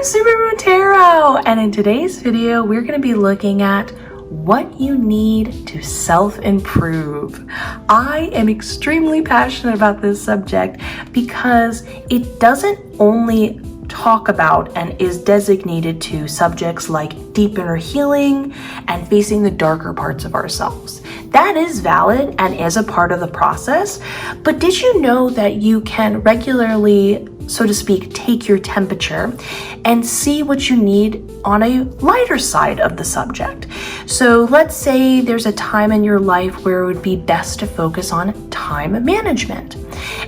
I'm Supermoon Tarot, and in today's video, we're going to be looking at what you need to self-improve. I am extremely passionate about this subject because it doesn't only talk about and is designated to subjects like deep inner healing and facing the darker parts of ourselves. That is valid and is a part of the process, but did you know that you can regularly, so to speak, take your temperature and see what you need on a lighter side of the subject? So let's say there's a time in your life where it would be best to focus on time management.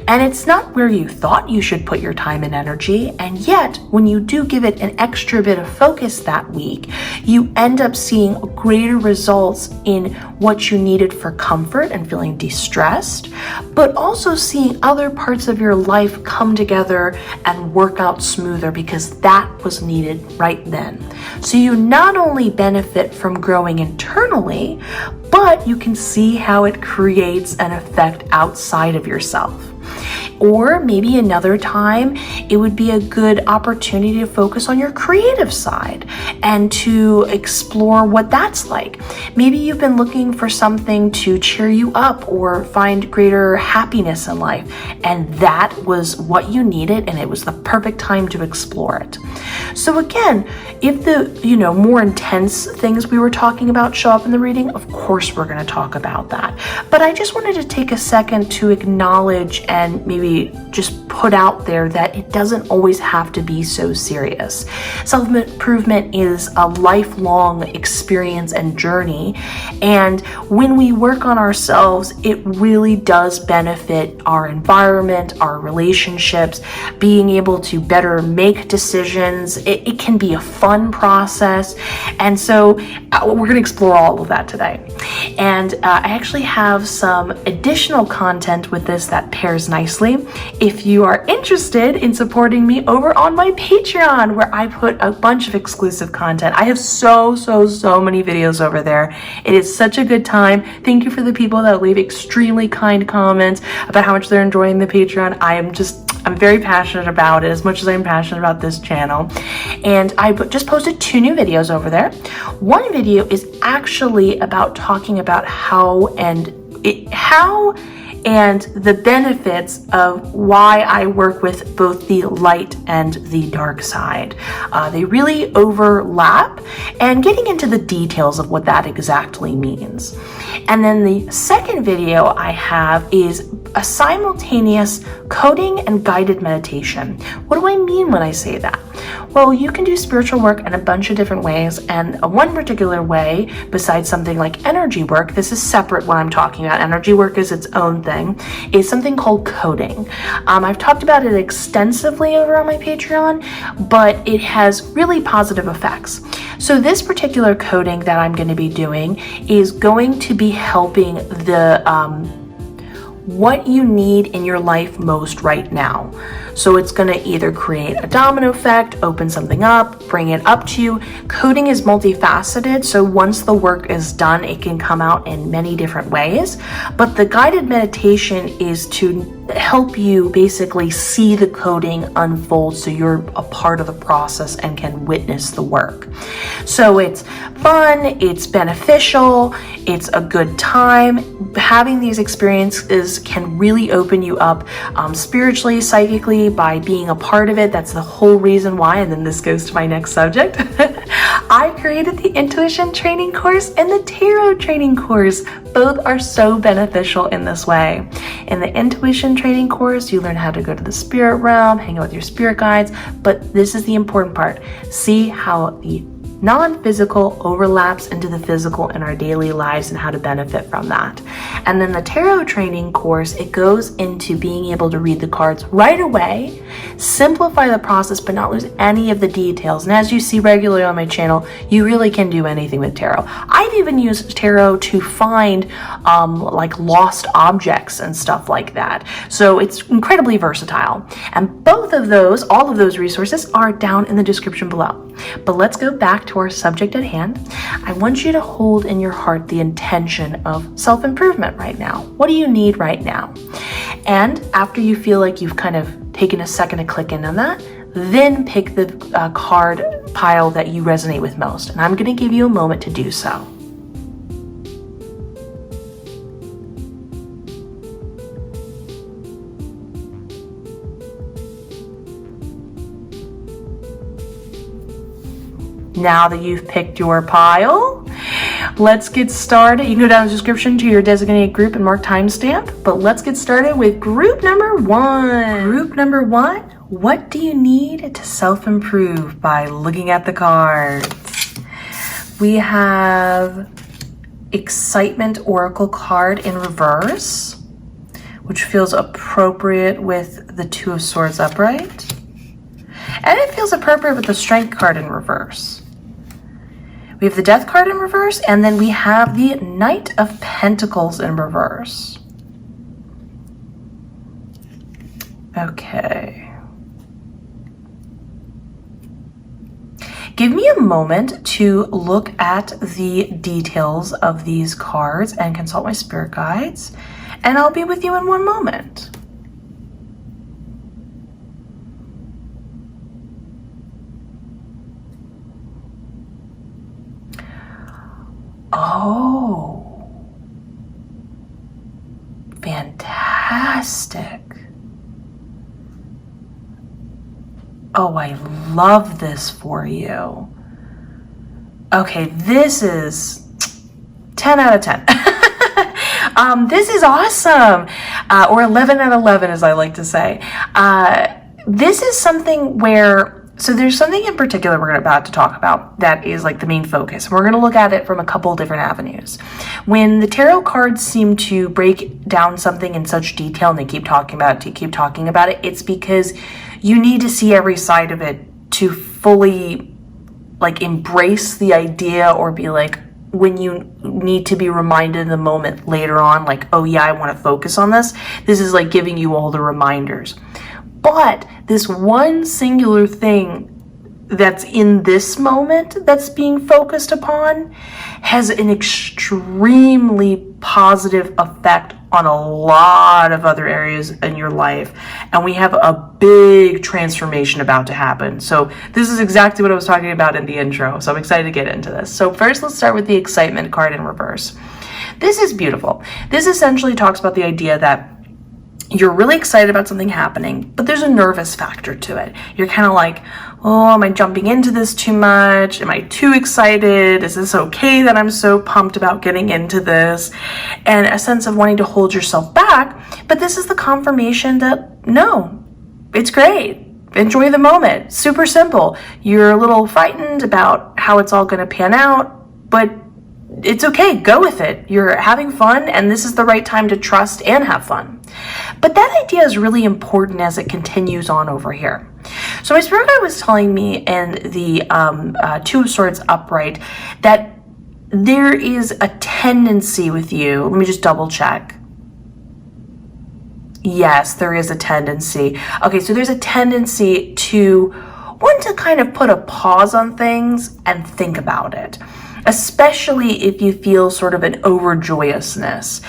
And it's not where you thought you should put your time and energy, and yet when you do give it an extra bit of focus that week, you end up seeing greater results in what you needed for comfort and feeling de-stressed, but also seeing other parts of your life come together and work out smoother because that was needed right then. So you not only benefit from growing internally, but you can see how it creates an effect outside of yourself. Or maybe another time, it would be a good opportunity to focus on your creative side and to explore what that's like. Maybe you've been looking for something to cheer you up or find greater happiness in life, and that was what you needed, and it was the perfect time to explore it. So again, if the more intense things we were talking about show up in the reading, of course we're going to talk about that. But I just wanted to take a second to acknowledge and maybe just put out there that it doesn't always have to be so serious. Self-improvement is a lifelong experience and journey, and when we work on ourselves, it really does benefit our environment, our relationships, being able to better make decisions. It can be a fun process, and so we're going to explore all of that today. And I actually have some additional content with this that pairs nicely. If you are interested in supporting me over on my Patreon, where I put a bunch of exclusive content. I have so many videos over there. It is such a good time. Thank you for the people that leave extremely kind comments about how much they're enjoying the Patreon. I'm very passionate about it, as much as I'm passionate about this channel. And I just posted 2 new videos over there. One video is actually about talking about how and the benefits of why I work with both the light and the dark side. They really overlap, and getting into the details of what that exactly means. And then the second video I have is a simultaneous coding and guided meditation. What do I mean when I say that? Well, you can do spiritual work in a bunch of different ways, and one particular way, besides something like energy work, this is separate what I'm talking about, energy work is its own thing, is something called coding. I've talked about it extensively over on my Patreon, but it has really positive effects. So this particular coding that I'm going to be doing is going to be helping the what you need in your life most right now. So it's going to either create a domino effect, open something up, bring it up to you. Coding is multifaceted, so once the work is done, it can come out in many different ways. But the guided meditation is to help you basically see the coding unfold so you're a part of the process and can witness the work. So it's fun, it's beneficial, it's a good time. Having these experiences can really open you up spiritually, psychically, by being a part of it. That's the whole reason why, and then this goes to my next subject. I created the intuition training course and the tarot training course. Both are so beneficial in this way. In the intuition training course, you learn how to go to the spirit realm, hang out with your spirit guides, but this is the important part. See how the non-physical overlaps into the physical in our daily lives and how to benefit from that. And then the tarot training course, it goes into being able to read the cards right away, simplify the process, but not lose any of the details. And as you see regularly on my channel, you really can do anything with tarot. I've even used tarot to find like lost objects and stuff like that. So it's incredibly versatile. And both of those, all of those resources are down in the description below. But let's go back to our subject at hand. I want you to hold in your heart the intention of self-improvement right now. What do you need right now? And after you feel like you've kind of taken a second to click in on that, then pick the card pile that you resonate with most. And I'm going to give you a moment to do so. Now that you've picked your pile, let's get started. You can go down in the description to your designated group and mark timestamp, but let's get started with group number 1. Group number 1, what do you need to self-improve by looking at the cards? We have Excitement Oracle card in reverse, which feels appropriate with the Two of Swords upright. And it feels appropriate with the Strength card in reverse. We have the Death card in reverse, and then we have the Knight of Pentacles in reverse. Okay. Give me a moment to look at the details of these cards and consult my spirit guides, and I'll be with you in one moment. Oh, fantastic. Oh, I love this for you. Okay, this is 10 out of 10. This is awesome. Or 11 out of 11, as I like to say. This is something where, so there's something in particular we're about to talk about that is like the main focus. We're going to look at it from a couple different avenues. When the tarot cards seem to break down something in such detail and they keep talking about it, it's because you need to see every side of it to fully like embrace the idea, or be like, when you need to be reminded in the moment later on, like, oh yeah, I want to focus on this. This is like giving you all the reminders. But this one singular thing that's in this moment that's being focused upon has an extremely positive effect on a lot of other areas in your life. And we have a big transformation about to happen. So this is exactly what I was talking about in the intro. So I'm excited to get into this. So first, let's start with the Excitement card in reverse. This is beautiful. This essentially talks about the idea that you're really excited about something happening, but there's a nervous factor to it. You're kind of like, oh, am I jumping into this too much? Am I too excited? Is this okay that I'm so pumped about getting into this? And a sense of wanting to hold yourself back. But this is the confirmation that no, it's great. Enjoy the moment. Super simple. You're a little frightened about how it's all going to pan out, but it's okay. Go with it. You're having fun, and this is the right time to trust and have fun. But that idea is really important as it continues on over here. So my spirit guide was telling me in the Two of Swords upright that there is a tendency with you. Let me just double check. Yes, there is a tendency. Okay, so there's a tendency to want to kind of put a pause on things and think about it, especially if you feel sort of an overjoyousness.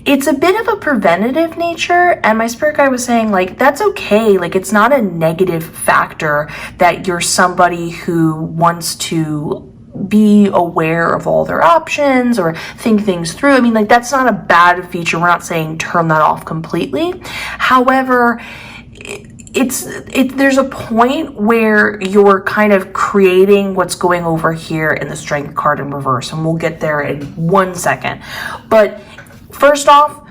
It's a bit of a preventative nature, and my spirit guide was saying, like, that's okay. Like, it's not a negative factor that you're somebody who wants to be aware of all their options or think things through. I mean, like, that's not a bad feature. We're not saying turn that off completely. However, there's a point where you're kind of creating what's going over here in the Strength card in reverse, and we'll get there in 1 second. But first off,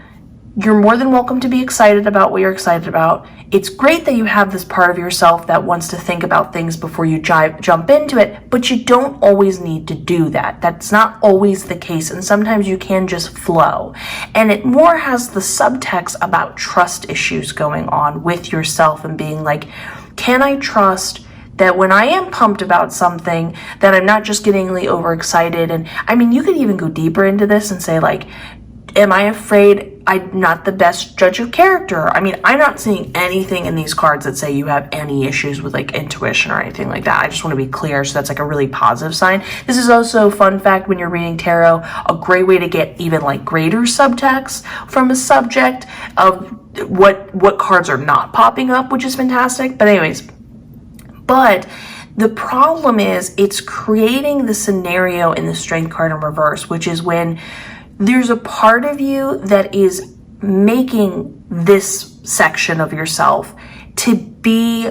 you're more than welcome to be excited about what you're excited about. It's great that you have this part of yourself that wants to think about things before you jump into it, but you don't always need to do that. That's not always the case, and sometimes you can just flow. And it more has the subtext about trust issues going on with yourself and being like, can I trust that when I am pumped about something, that I'm not just getting really overexcited? And I mean, you could even go deeper into this and say, like, am I afraid I'm not the best judge of character? I mean, I'm not seeing anything in these cards that say you have any issues with like intuition or anything like that. I just want to be clear, so that's like a really positive sign. This is also, fun fact, when you're reading tarot, a great way to get even like greater subtext from a subject of what cards are not popping up, which is fantastic. But anyways, But the problem is it's creating the scenario in the Strength card in reverse, which is when there's a part of you that is making this section of yourself to be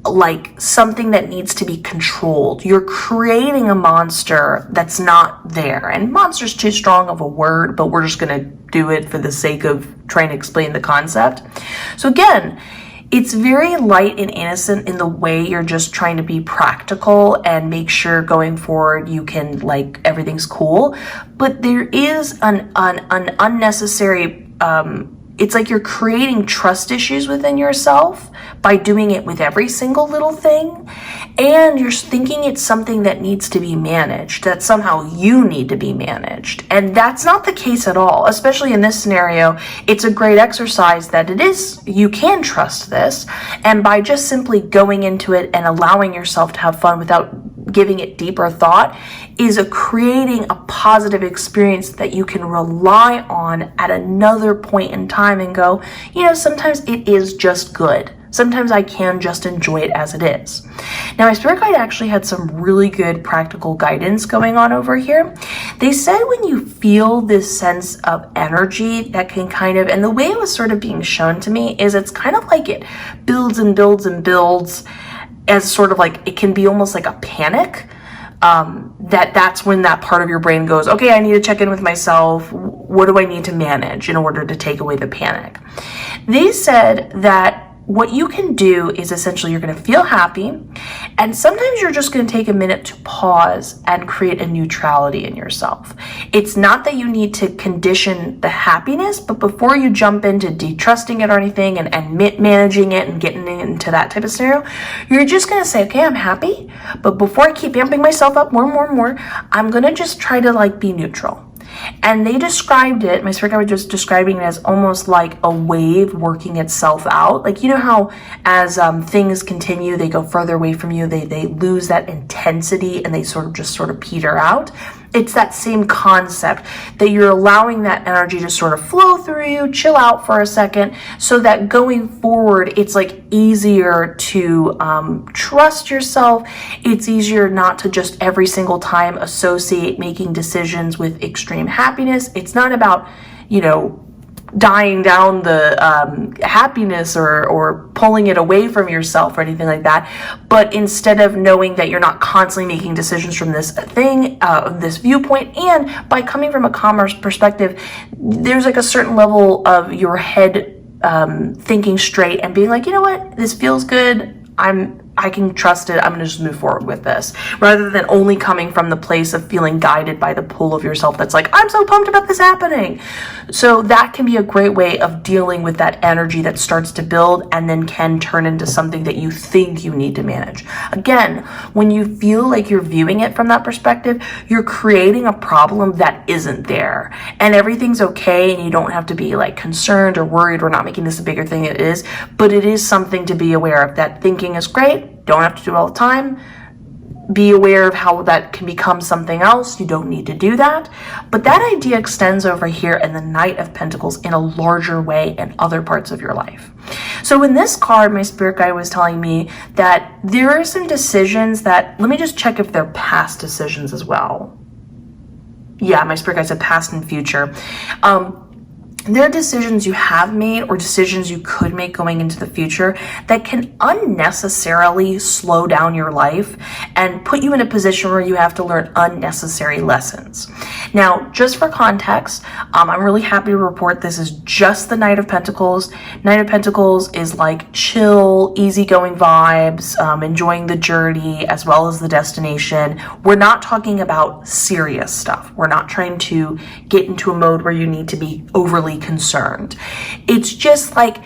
like something that needs to be controlled. You're creating a monster that's not there. And monster's too strong of a word, but we're just going to do it for the sake of trying to explain the concept. So again, it's very light and innocent in the way you're just trying to be practical and make sure going forward you can, like, everything's cool. But there is an unnecessary, it's like you're creating trust issues within yourself by doing it with every single little thing. And you're thinking it's something that needs to be managed, that somehow you need to be managed. And that's not the case at all, especially in this scenario. It's a great exercise that it is, you can trust this. And by just simply going into it and allowing yourself to have fun without giving it deeper thought is creating a positive experience that you can rely on at another point in time and go, you know, sometimes it is just good. Sometimes I can just enjoy it as it is. Now, my spirit guide actually had some really good practical guidance going on over here. They said when you feel this sense of energy that can kind of, and the way it was sort of being shown to me is it's kind of like it builds and builds and builds as sort of like, it can be almost like a panic. That's when that part of your brain goes, okay, I need to check in with myself. What do I need to manage in order to take away the panic? They said that what you can do is essentially you're going to feel happy, and sometimes you're just going to take a minute to pause and create a neutrality in yourself. It's not that you need to condition the happiness, but before you jump into detrusting it or anything and managing it and getting into that type of scenario, you're just going to say, okay, I'm happy, but before I keep amping myself up more and more and more, I'm going to just try to like be neutral. And they described it, my spirit guide was just describing it as almost like a wave working itself out. Like, you know how as things continue, they go further away from you, they lose that intensity and they sort of peter out. It's that same concept that you're allowing that energy to sort of flow through you, chill out for a second, so that going forward, it's like easier to trust yourself. It's easier not to just every single time associate making decisions with extreme happiness. It's not about, you know, dying down the happiness or pulling it away from yourself or anything like that, but instead of knowing that you're not constantly making decisions from this thing, this viewpoint, and by coming from a commerce perspective, there's like a certain level of your head thinking straight and being like, you know what, this feels good, I can trust it, I'm gonna just move forward with this, rather than only coming from the place of feeling guided by the pull of yourself that's like, I'm so pumped about this happening. So that can be a great way of dealing with that energy that starts to build and then can turn into something that you think you need to manage. Again, when you feel like you're viewing it from that perspective, you're creating a problem that isn't there, and everything's okay, and you don't have to be like concerned or worried. We're not making this a bigger thing than it is, but it is something to be aware of. That thinking is great. Don't have to do it all the time. Be aware of how that can become something else. You don't need to do that. But that idea extends over here in the Knight of Pentacles in a larger way in other parts of your life. So in this card, my spirit guide was telling me that there are some decisions that, let me just check if they're past decisions as well. Yeah, my spirit guide said past and future. There are decisions you have made or decisions you could make going into the future that can unnecessarily slow down your life and put you in a position where you have to learn unnecessary lessons. Now, just for context, I'm really happy to report this is just the Knight of Pentacles. Knight of Pentacles is like chill, easygoing vibes, enjoying the journey as well as the destination. We're not talking about serious stuff. We're not trying to get into a mode where you need to be overly concerned. It's just like,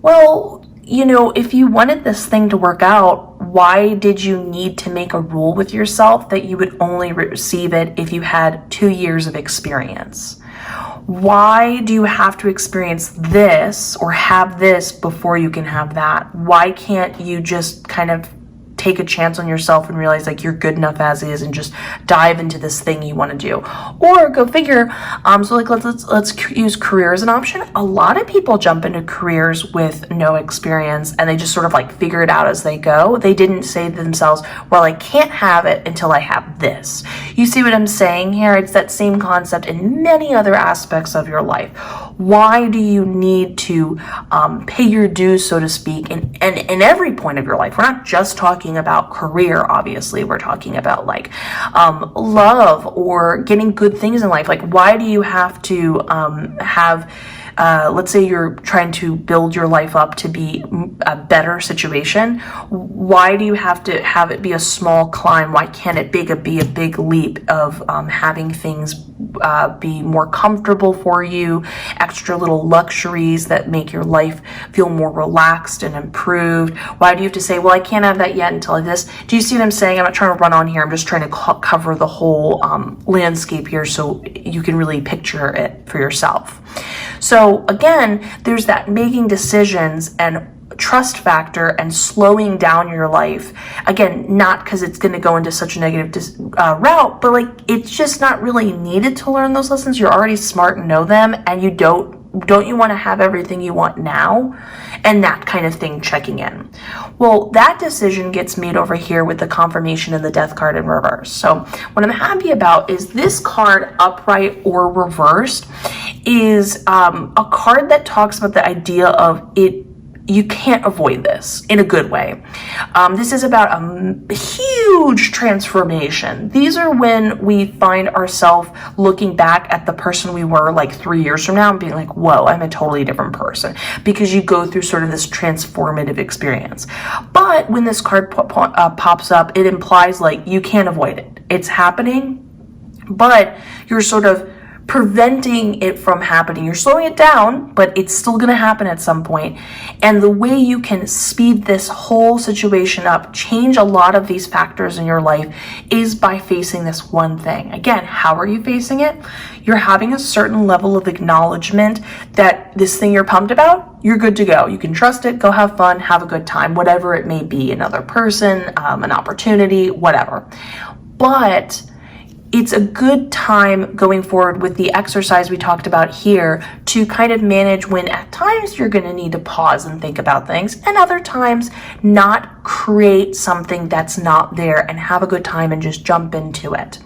well, you know, if you wanted this thing to work out, why did you need to make a rule with yourself that you would only receive it if you had 2 years of experience? Why do you have to experience this or have this before you can have that? Why can't you just kind of take a chance on yourself and realize like you're good enough as is and just dive into this thing you want to do. Or go figure, so like let's use career as an option. A lot of people jump into careers with no experience and they just sort of like figure it out as they go. They didn't say to themselves, well, I can't have it until I have this. You see what I'm saying here? It's that same concept in many other aspects of your life. Why do you need to pay your dues, so to speak, in every point of your life? We're not just talking about career, obviously. We're talking about like love or getting good things in life. Like, why do you have to let's say you're trying to build your life up to be a better situation. Why do you have to have it be a small climb? Why can't it be a big leap of having things be more comfortable for you, extra little luxuries that make your life feel more relaxed and improved? Why do you have to say, well, I can't have that yet until this? Do you see what I'm saying? I'm not trying to run on here. I'm just trying to cover the whole landscape here so you can really picture it for yourself. So again, there's that making decisions and trust factor and slowing down your life. Again, not because it's going to go into such a negative route, but like it's just not really needed to learn those lessons. You're already smart and know them, and you don't you want to have everything you want now? And that kind of thing checking in. Well, that decision gets made over here with the confirmation and the death card in reverse. So what I'm happy about is this card, upright or reversed, is a card that talks about the idea of it. You can't avoid this in a good way. This is about a huge transformation. These are when we find ourselves looking back at the person we were like 3 years from now and being like, whoa, I'm a totally different person, because you go through sort of this transformative experience. But when this card pops up, it implies like you can't avoid it. It's happening, but you're sort of preventing it from happening. You're slowing it down, but it's still going to happen at some point. And the way you can speed this whole situation up, change a lot of these factors in your life, is by facing this one thing. Again, how are you facing it? You're having a certain level of acknowledgement that this thing you're pumped about, you're good to go. You can trust it, go have fun, have a good time, whatever it may be, another person, an opportunity, whatever. But it's a good time going forward with the exercise we talked about here to kind of manage when at times you're going to need to pause and think about things, and other times not create something that's not there and have a good time and just jump into it.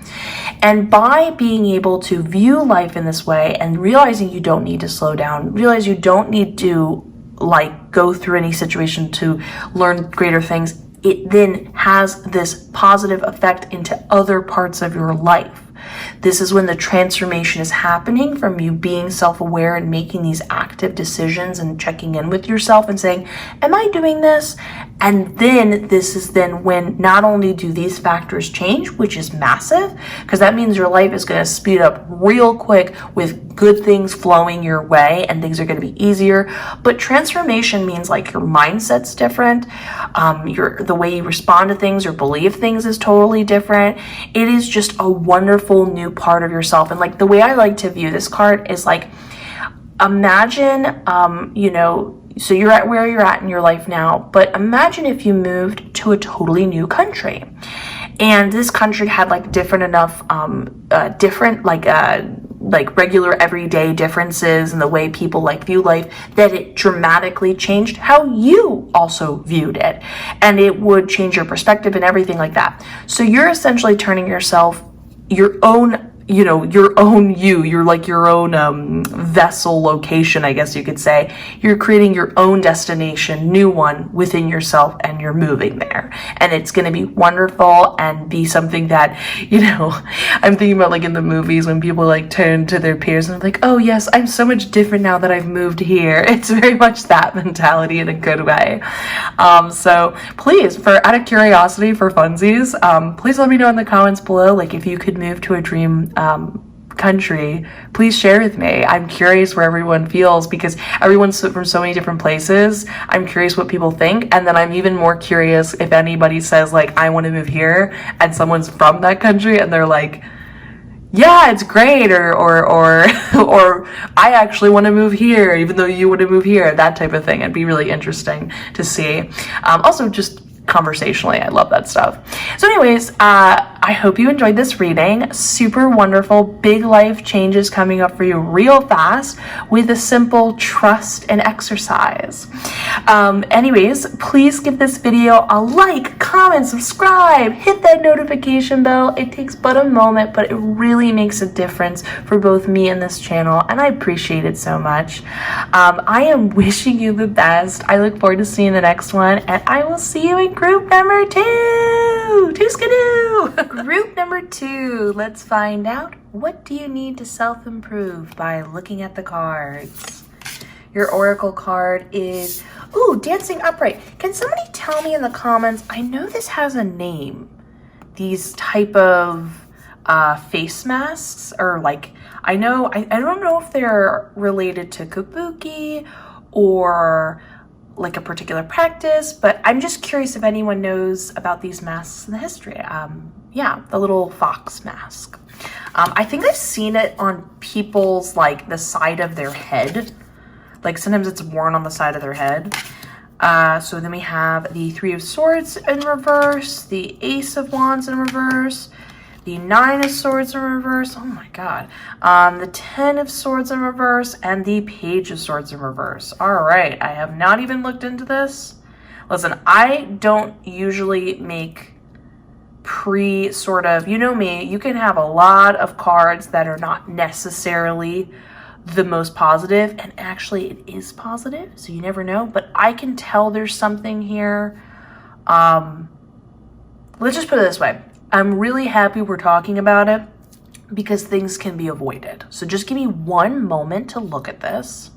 And by being able to view life in this way and realizing you don't need to slow down, realize you don't need to like go through any situation to learn greater things, it then has this positive effect into other parts of your life. This is when the transformation is happening from you being self-aware and making these active decisions and checking in with yourself and saying, am I doing this? And then this is then when not only do these factors change, which is massive, because that means your life is going to speed up real quick with good things flowing your way and things are going to be easier. But transformation means like your mindset's different. The way you respond to things or believe things is totally different. It is just a wonderful new part of yourself. And like the way I like to view this card is like, imagine, so you're at where you're at in your life now, but imagine if you moved to a totally new country. And this country had like different regular everyday differences in the way people like view life, that it dramatically changed how you also viewed it. And it would change your perspective and everything like that. So you're essentially turning yourself your own you're like your own vessel location, I guess you could say. You're creating your own destination, new one within yourself, and you're moving there. And it's going to be wonderful and be something that, I'm thinking about like in the movies when people like turn to their peers and they're like, oh yes, I'm so much different now that I've moved here. It's very much that mentality in a good way. So please, out of curiosity, for funsies, please let me know in the comments below, like if you could move to a dream country, please share with me. I'm curious where everyone feels, because everyone's from so many different places. I'm curious what people think, and then I'm even more curious if anybody says like, I want to move here, and someone's from that country and they're like, yeah, it's great, or I actually want to move here even though you want to move here, that type of thing. It'd be really interesting to see. Also, just conversationally. I love that stuff. So anyways, I hope you enjoyed this reading. Super wonderful, big life changes coming up for you real fast with a simple trust and exercise. Anyways, please give this video a like, comment, subscribe, hit that notification bell. It takes but a moment, but it really makes a difference for both me and this channel, and I appreciate it so much. I am wishing you the best. I look forward to seeing the next one, and I will see you in group number 2. Skidoo! Group number 2. Let's find out, what do you need to self-improve by looking at the cards. Your oracle card is, ooh, dancing upright. Can somebody tell me in the comments, I know this has a name, these type of face masks, or like, I don't know if they're related to kabuki or like a particular practice, but I'm just curious if anyone knows about these masks in the history. Yeah, the little fox mask. I think I've seen it on people's, like, the side of their head. Like, sometimes it's worn on the side of their head. So then we have the 3 of Swords in reverse, the Ace of Wands in reverse, the 9 of Swords in reverse, oh my god, the 10 of Swords in reverse, and the Page of Swords in reverse. All right, I have not even looked into this. Listen, I don't usually make sort of, you know me, you can have a lot of cards that are not necessarily the most positive, and actually it is positive, so you never know, but I can tell there's something here. Let's just put it this way. I'm really happy we're talking about it because things can be avoided. So just give me one moment to look at this.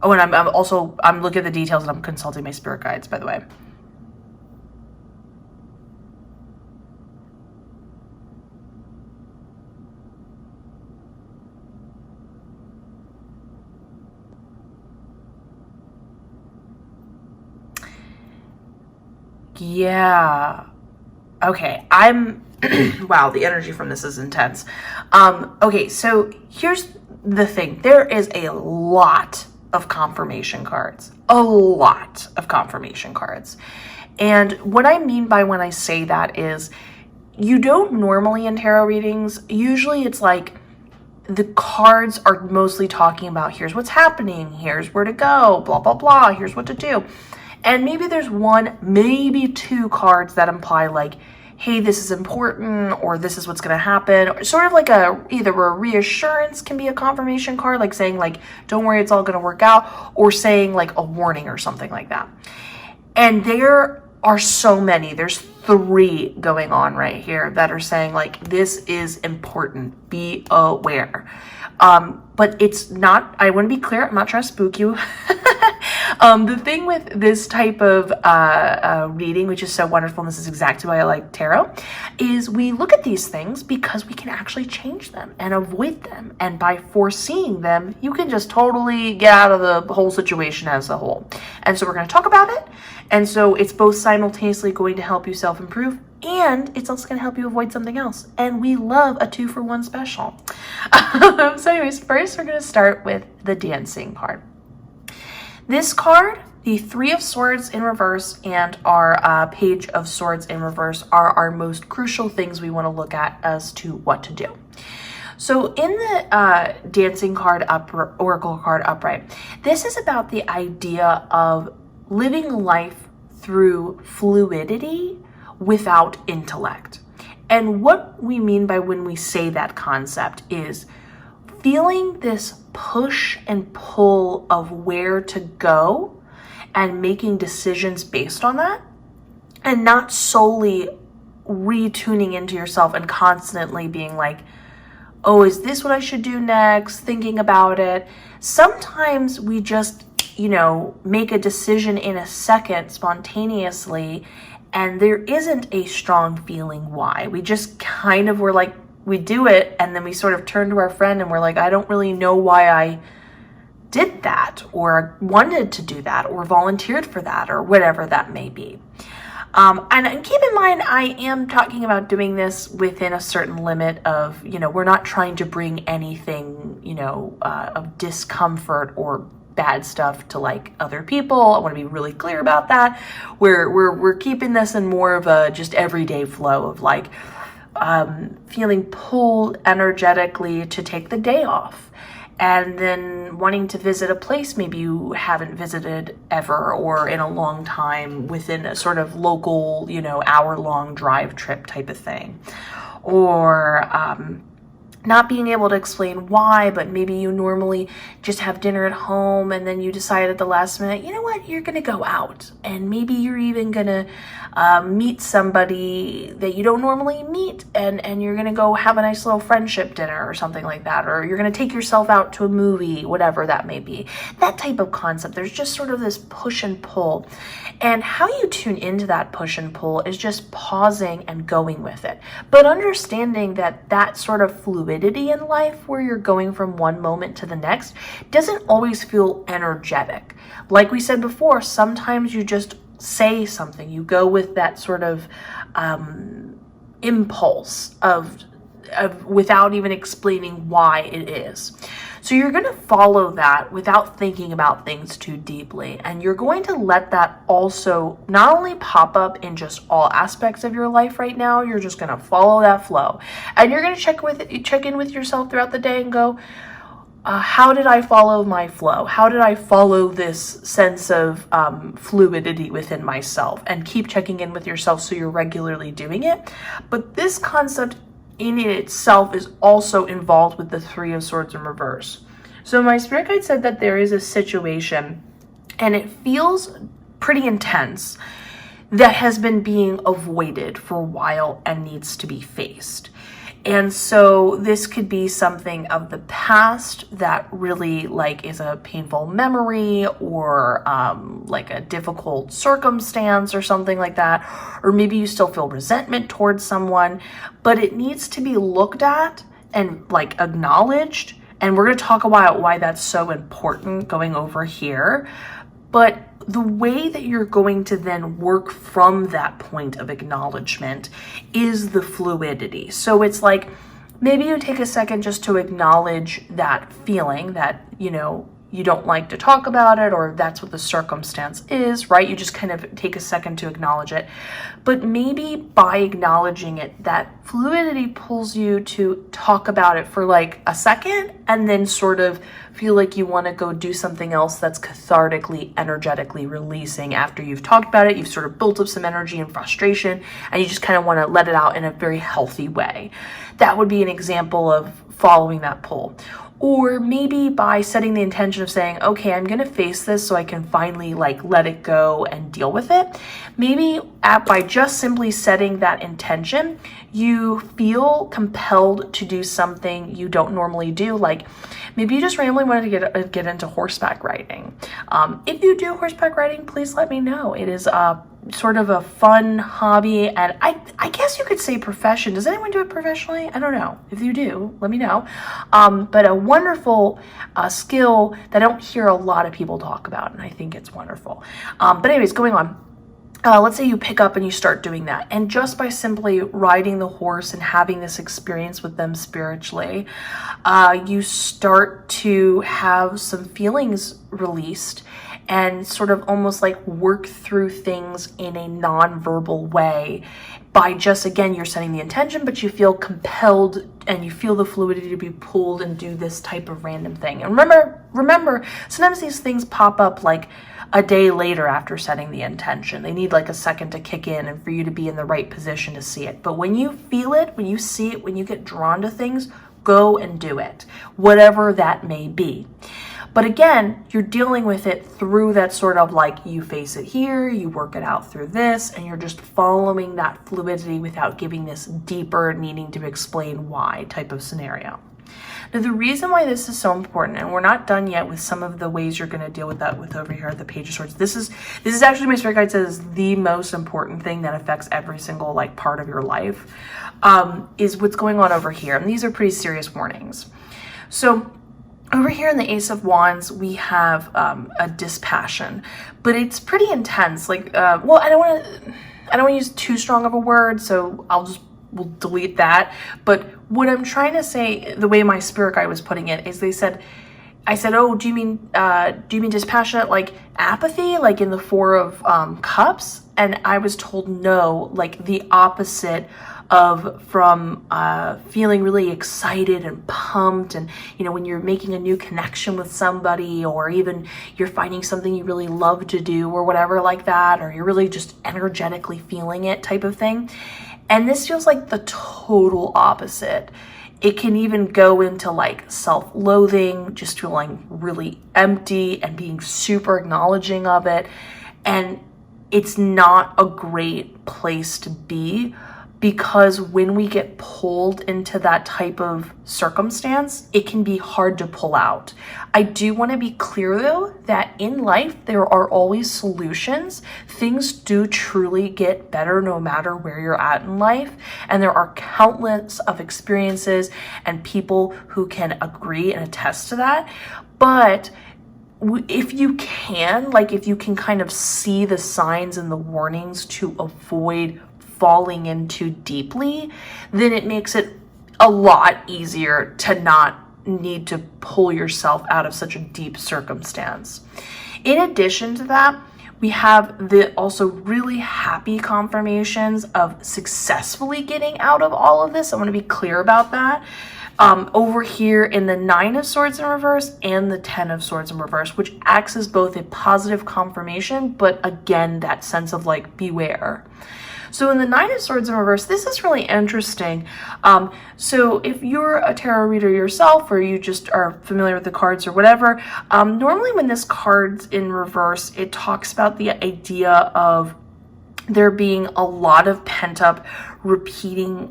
Oh, and I'm looking at the details, and I'm consulting my spirit guides, by the way. Yeah. Okay. Wow, the energy from this is intense. Okay, so here's the thing. There is a lot of confirmation cards. A lot of confirmation cards. And what I mean by when I say that is, you don't normally in tarot readings, usually it's like the cards are mostly talking about, here's what's happening, here's where to go, blah, blah, blah, here's what to do. And maybe there's 1, maybe 2 cards that imply like, hey, this is important, or this is what's going to happen. Or sort of like either a reassurance can be a confirmation card, like saying like, don't worry, it's all going to work out, or saying like a warning or something like that. And there are so many. There's 3 going on right here that are saying like, this is important, be aware. But it's not, I want to be clear, I'm not trying to spook you. The thing with this type of reading, which is so wonderful, and this is exactly why I like tarot, is we look at these things because we can actually change them and avoid them. And by foreseeing them, you can just totally get out of the whole situation as a whole. And so we're going to talk about it. And so it's both simultaneously going to help you self-improve, and it's also going to help you avoid something else. And we love a 2-for-1 special. So anyways, first we're going to start with the dancing card. This card, the 3 of Swords in reverse and our Page of Swords in reverse, are our most crucial things we want to look at as to what to do. So in the dancing card, oracle card upright, this is about the idea of living life through fluidity without intellect. And what we mean by when we say that concept is feeling this push and pull of where to go and making decisions based on that, and not solely retuning into yourself and constantly being like, oh, is this what I should do next? Thinking about it. Sometimes we just, make a decision in a second spontaneously, and there isn't a strong feeling why. We just kind of were like, we do it, and then we sort of turn to our friend and we're like, I don't really know why I did that, or wanted to do that, or volunteered for that, or whatever that may be. And keep in mind, I am talking about doing this within a certain limit of, we're not trying to bring anything, of discomfort or bad stuff to like other people. I want to be really clear about that. We're keeping this in more of a just everyday flow of like feeling pulled energetically to take the day off, and then wanting to visit a place maybe you haven't visited ever or in a long time within a sort of local, hour-long drive trip type of thing. Or not being able to explain why, but maybe you normally just have dinner at home and then you decide at the last minute, you know what, you're gonna go out, and maybe you're even gonna meet somebody that you don't normally meet, and you're gonna go have a nice little friendship dinner or something like that, or you're gonna take yourself out to a movie, whatever that may be. That type of concept. There's just sort of this push and pull, and how you tune into that push and pull is just pausing and going with it, but understanding that sort of fluidity in life where you're going from one moment to the next doesn't always feel energetic. Like we said before, sometimes you just say something, you go with that sort of impulse of without even explaining why it is. So you're going to follow that without thinking about things too deeply, and you're going to let that also not only pop up in just all aspects of your life right now, you're just going to follow that flow, and you're going to check in with yourself throughout the day and go, how did I follow my flow? How did I follow this sense of fluidity within myself? And keep checking in with yourself so you're regularly doing it. But this concept in itself is also involved with the Three of Swords in reverse. So my spirit guide said that there is a situation, and it feels pretty intense, that has been being avoided for a while and needs to be faced. And so this could be something of the past that really like is a painful memory, or like a difficult circumstance or something like that. Or maybe you still feel resentment towards someone, but it needs to be looked at and like acknowledged. And we're going to talk about why that's so important going over here. But the way that you're going to then work from that point of acknowledgement is the fluidity. So it's like, maybe you take a second just to acknowledge that feeling that, you don't like to talk about it, or that's what the circumstance is, right? You just kind of take a second to acknowledge it. But maybe by acknowledging it, that fluidity pulls you to talk about it for like a second, and then sort of feel like you want to go do something else that's cathartically, energetically releasing after you've talked about it. You've sort of built up some energy and frustration, and you just kind of want to let it out in a very healthy way. That would be an example of following that pull. Or maybe by setting the intention of saying, okay, I'm going to face this so I can finally like let it go and deal with it. Maybe by just simply setting that intention, you feel compelled to do something you don't normally do. Like maybe you just randomly wanted to get into horseback riding. If you do horseback riding, please let me know. It is sort of a fun hobby, and I guess you could say profession. Does anyone do it professionally? I don't know. If you do, let me know. But a wonderful skill that I don't hear a lot of people talk about, and I think it's wonderful. But anyways, going on. Let's say you pick up and you start doing that, and just by simply riding the horse and having this experience with them spiritually, you start to have some feelings released and sort of almost like work through things in a non-verbal way by just, again, you're setting the intention, but you feel compelled and you feel the fluidity to be pulled and do this type of random thing. And remember, sometimes these things pop up like a day later after setting the intention. They need like a second to kick in and for you to be in the right position to see it. But when you feel it, when you see it, when you get drawn to things, go and do it, whatever that may be. But again, you're dealing with it through that sort of like, you face it here, you work it out through this, and you're just following that fluidity without giving this deeper needing to explain why type of scenario. Now, the reason why this is so important, and we're not done yet with some of the ways you're going to deal with that with over here at the Page of Swords. This is actually, my spirit guide says, the most important thing that affects every single like part of your life, is what's going on over here. And these are pretty serious warnings. So over here in the Ace of Wands, we have a dispassion, but it's pretty intense. Like, well, I don't want to use too strong of a word, so we'll delete that. But what I'm trying to say, the way my spirit guide was putting it, is they said I said, oh, do you mean dispassionate, like apathy, like in the Four of Cups? And I was told no, like the opposite of from feeling really excited and pumped. And, you know, when you're making a new connection with somebody, or even you're finding something you really love to do or whatever like that, or you're really just energetically feeling it type of thing. And this feels like the total opposite. It can even go into like self-loathing, just feeling really empty and being super acknowledging of it. And it's not a great place to be, because when we get pulled into that type of circumstance, it can be hard to pull out. I do want to be clear though, that in life, there are always solutions. Things do truly get better no matter where you're at in life. And there are countless of experiences and people who can agree and attest to that. But if you can, like if you can kind of see the signs and the warnings to avoid falling in too deeply, then it makes it a lot easier to not need to pull yourself out of such a deep circumstance. In addition to that, we have the also really happy confirmations of successfully getting out of all of this. I want to be clear about that. Over here in the Nine of Swords in reverse and the Ten of Swords in reverse, which acts as both a positive confirmation, but again, that sense of like, beware. So in the Nine of Swords in reverse, this is really interesting. So if you're a tarot reader yourself, or you just are familiar with the cards or whatever, normally when this card's in reverse, it talks about the idea of there being a lot of pent-up repeating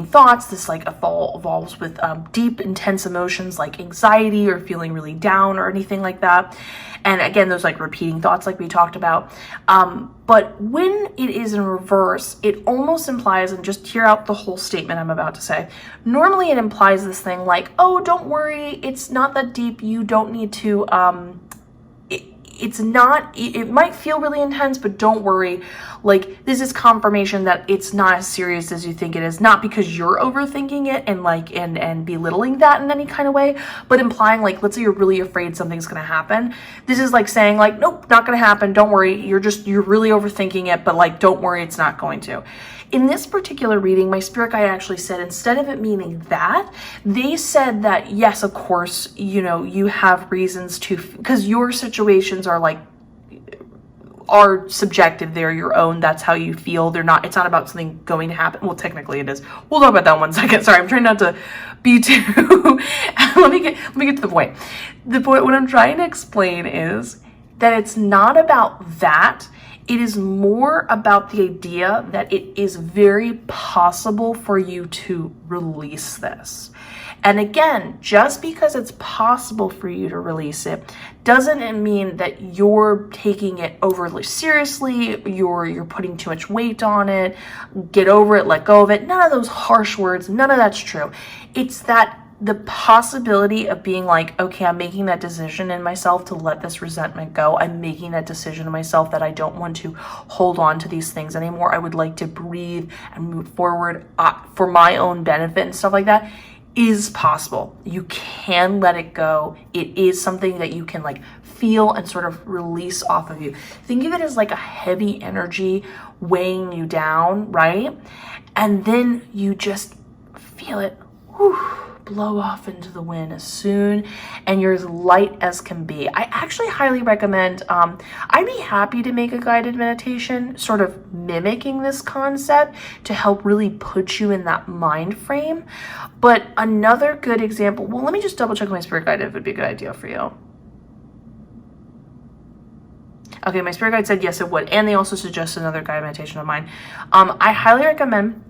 thoughts. This like evolves with deep, intense emotions like anxiety or feeling really down or anything like that. And again, those like repeating thoughts like we talked about. But when it is in reverse, it almost implies, and just hear out the whole statement I'm about to say, normally it implies this thing like, oh, don't worry, it's not that deep, you don't need to, it's not, it might feel really intense, but don't worry. Like, this is confirmation that it's not as serious as you think it is, not because you're overthinking it and like, and belittling that in any kind of way, but implying like, let's say you're really afraid something's going to happen. This is like saying like, nope, not going to happen. Don't worry. You're really overthinking it, but like, don't worry, it's not going to. In this particular reading, my spirit guide actually said, instead of it meaning that, they said that, yes, of course, you know, you have reasons to, because your situations are subjective. They're your own. That's how you feel. It's not about something going to happen. Well, technically it is. We'll talk about that in 1 second. Sorry, I'm trying not to be too, let me get to the point. The point, what I'm trying to explain is that it's not about that. It is more about the idea that it is very possible for you to release this. And again, just because it's possible for you to release it doesn't mean that you're taking it overly seriously, you're putting too much weight on it, get over it, let go of it. None of those harsh words, none of that's true. It's that the possibility of being like, okay, I'm making that decision in myself to let this resentment go. I'm making that decision in myself that I don't want to hold on to these things anymore. I would like to breathe and move forward for my own benefit and stuff like that is possible. You can let it go. It is something that you can like feel and sort of release off of you. Think of it as like a heavy energy weighing you down, right? And then you just feel it, whew, blow off into the wind as soon, and you're as light as can be. I actually highly recommend, I'd be happy to make a guided meditation sort of mimicking this concept to help really put you in that mind frame. But another good example, well, let me just double check my spirit guide if it would be a good idea for you. Okay, my spirit guide said yes, it would. And they also suggested another guided meditation of mine. I highly recommend,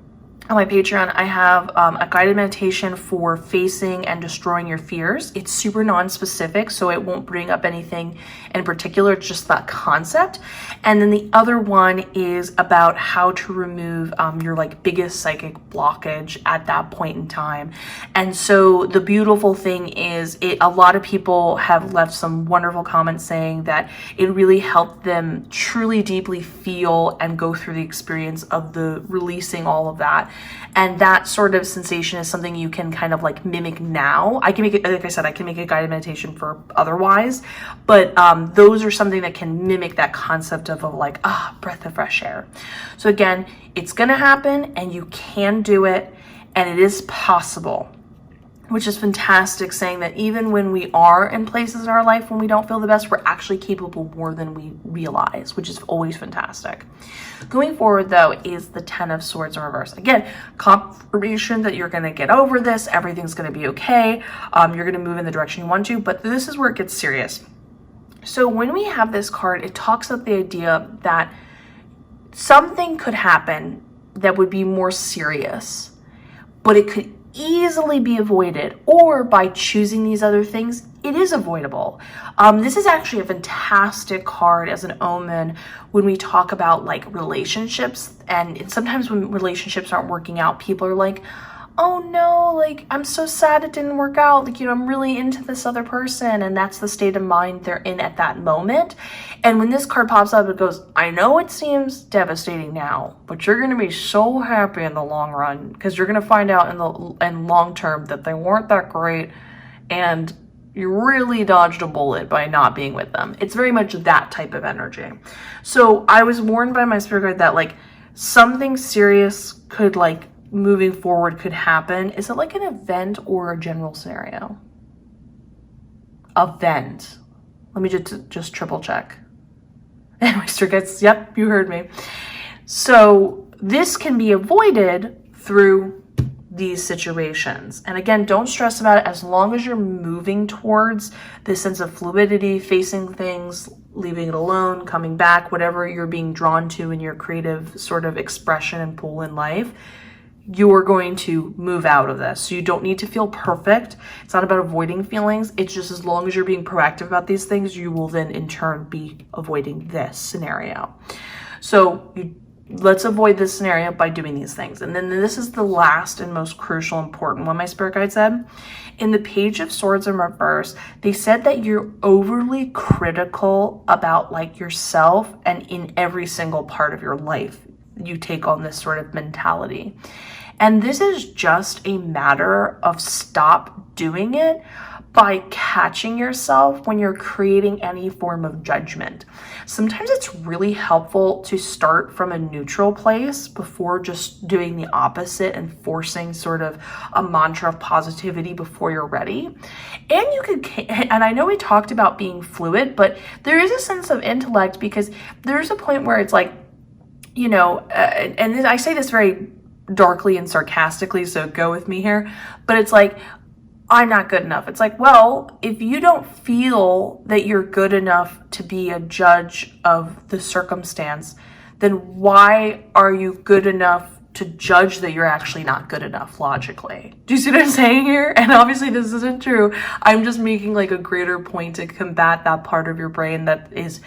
on my Patreon, I have a guided meditation for facing and destroying your fears. It's super non-specific, so it won't bring up anything in particular. It's just that concept. And then the other one is about how to remove your like biggest psychic blockage at that point in time. And so the beautiful thing is, a lot of people have left some wonderful comments saying that it really helped them truly deeply feel and go through the experience of the releasing all of that. And that sort of sensation is something you can kind of like mimic now. I can make it, like I said, I can make a guided meditation for otherwise, but those are something that can mimic that concept of like, breath of fresh air. So again, it's gonna happen and you can do it, and it is possible, which is fantastic, saying that even when we are in places in our life when we don't feel the best, we're actually capable more than we realize, which is always fantastic. Going forward, though, is the 10 of Swords in reverse. Again, confirmation that you're going to get over this, everything's going to be okay, you're going to move in the direction you want to, but this is where it gets serious. So when we have this card, it talks about the idea that something could happen that would be more serious, but it could easily be avoided, or by choosing these other things, it is avoidable. This is actually a fantastic card as an omen when we talk about like relationships, and sometimes when relationships aren't working out, people are like, oh no, like, I'm so sad it didn't work out. Like, I'm really into this other person. And that's the state of mind they're in at that moment. And when this card pops up, it goes, I know it seems devastating now, but you're going to be so happy in the long run, because you're going to find out in long term that they weren't that great. And you really dodged a bullet by not being with them. It's very much that type of energy. So I was warned by my spirit guide that like something serious could like moving forward could happen. Is it like an event or a general scenario? Event. Let me just triple check. Anyway, Strickets, yep, you heard me. So this can be avoided through these situations. And again, don't stress about it as long as you're moving towards this sense of fluidity, facing things, leaving it alone, coming back, whatever you're being drawn to in your creative sort of expression and pull in life. You're going to move out of this. So you don't need to feel perfect. It's not about avoiding feelings. It's just as long as you're being proactive about these things, you will then in turn be avoiding this scenario. So let's avoid this scenario by doing these things. And then this is the last and most crucial, important one my spirit guide said. In the Page of Swords in reverse, they said that you're overly critical about like yourself, and in every single part of your life, you take on this sort of mentality. And this is just a matter of stop doing it by catching yourself when you're creating any form of judgment. Sometimes it's really helpful to start from a neutral place before just doing the opposite and forcing sort of a mantra of positivity before you're ready. And you could, and I know we talked about being fluid, but there is a sense of intellect, because there's a point where it's like, and I say this very darkly and sarcastically, so go with me here, but it's like, I'm not good enough. It's like, well, if you don't feel that you're good enough to be a judge of the circumstance, then why are you good enough to judge that you're actually not good enough logically? Do you see what I'm saying here? And obviously this isn't true. I'm just making like a greater point to combat that part of your brain that is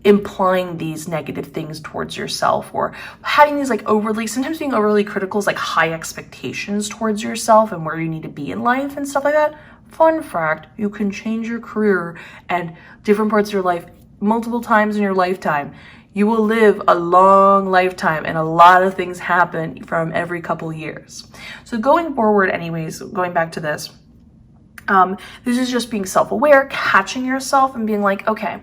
implying these negative things towards yourself, or having these like sometimes being overly critical is like high expectations towards yourself and where you need to be in life and stuff like that. Fun fact, you can change your career and different parts of your life multiple times in your lifetime. You will live a long lifetime, and a lot of things happen from every couple years. So going forward, anyways, going back to this, this is just being self-aware, catching yourself and being like, okay,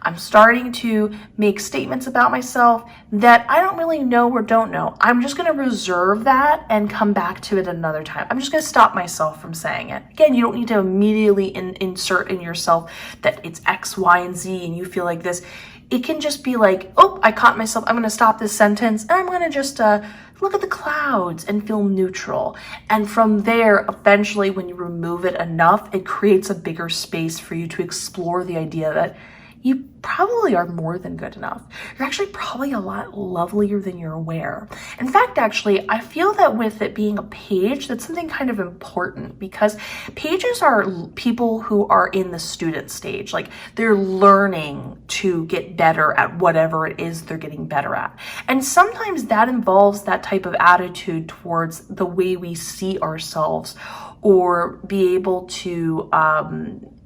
I'm starting to make statements about myself that I don't really know or don't know. I'm just going to reserve that and come back to it another time. I'm just going to stop myself from saying it. Again, you don't need to immediately insert in yourself that it's X, Y, and Z and you feel like this. It can just be like, oh, I caught myself. I'm going to stop this sentence and I'm going to just look at the clouds and feel neutral. And from there, eventually, when you remove it enough, it creates a bigger space for you to explore the idea that you probably are more than good enough. You're actually probably a lot lovelier than you're aware. In fact, actually, I feel that with it being a page, that's something kind of important, because pages are people who are in the student stage. Like, they're learning to get better at whatever it is they're getting better at. And sometimes that involves that type of attitude towards the way we see ourselves, or be able to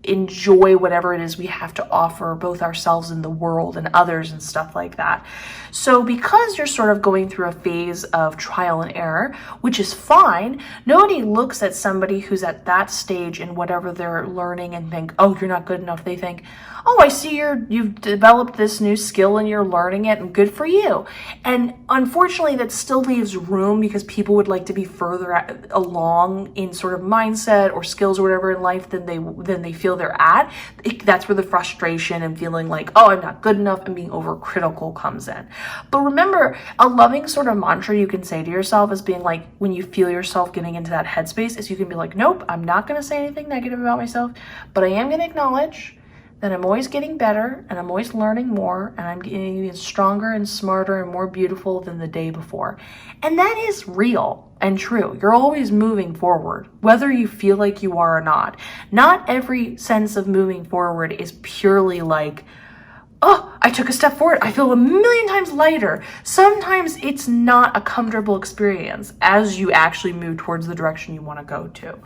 enjoy whatever it is we have to offer both ourselves and the world and others and stuff like that. So because you're sort of going through a phase of trial and error, which is fine, nobody looks at somebody who's at that stage in whatever they're learning and think, oh, you're not good enough. They think, oh, I see you've developed this new skill and you're learning it, and good for you. And unfortunately, that still leaves room because people would like to be further along in sort of mindset or skills or whatever in life than they feel they're at. That's where the frustration and feeling like, oh, I'm not good enough and being overcritical comes in. But remember, a loving sort of mantra you can say to yourself is being like, when you feel yourself getting into that headspace, is you can be like, nope, I'm not going to say anything negative about myself, but I am going to acknowledge that I'm always getting better and I'm always learning more and I'm getting stronger and smarter and more beautiful than the day before. And that is real and true. You're always moving forward, whether you feel like you are or not. Not every sense of moving forward is purely like, oh, I took a step forward. I feel a million times lighter. Sometimes it's not a comfortable experience as you actually move towards the direction you want to go to.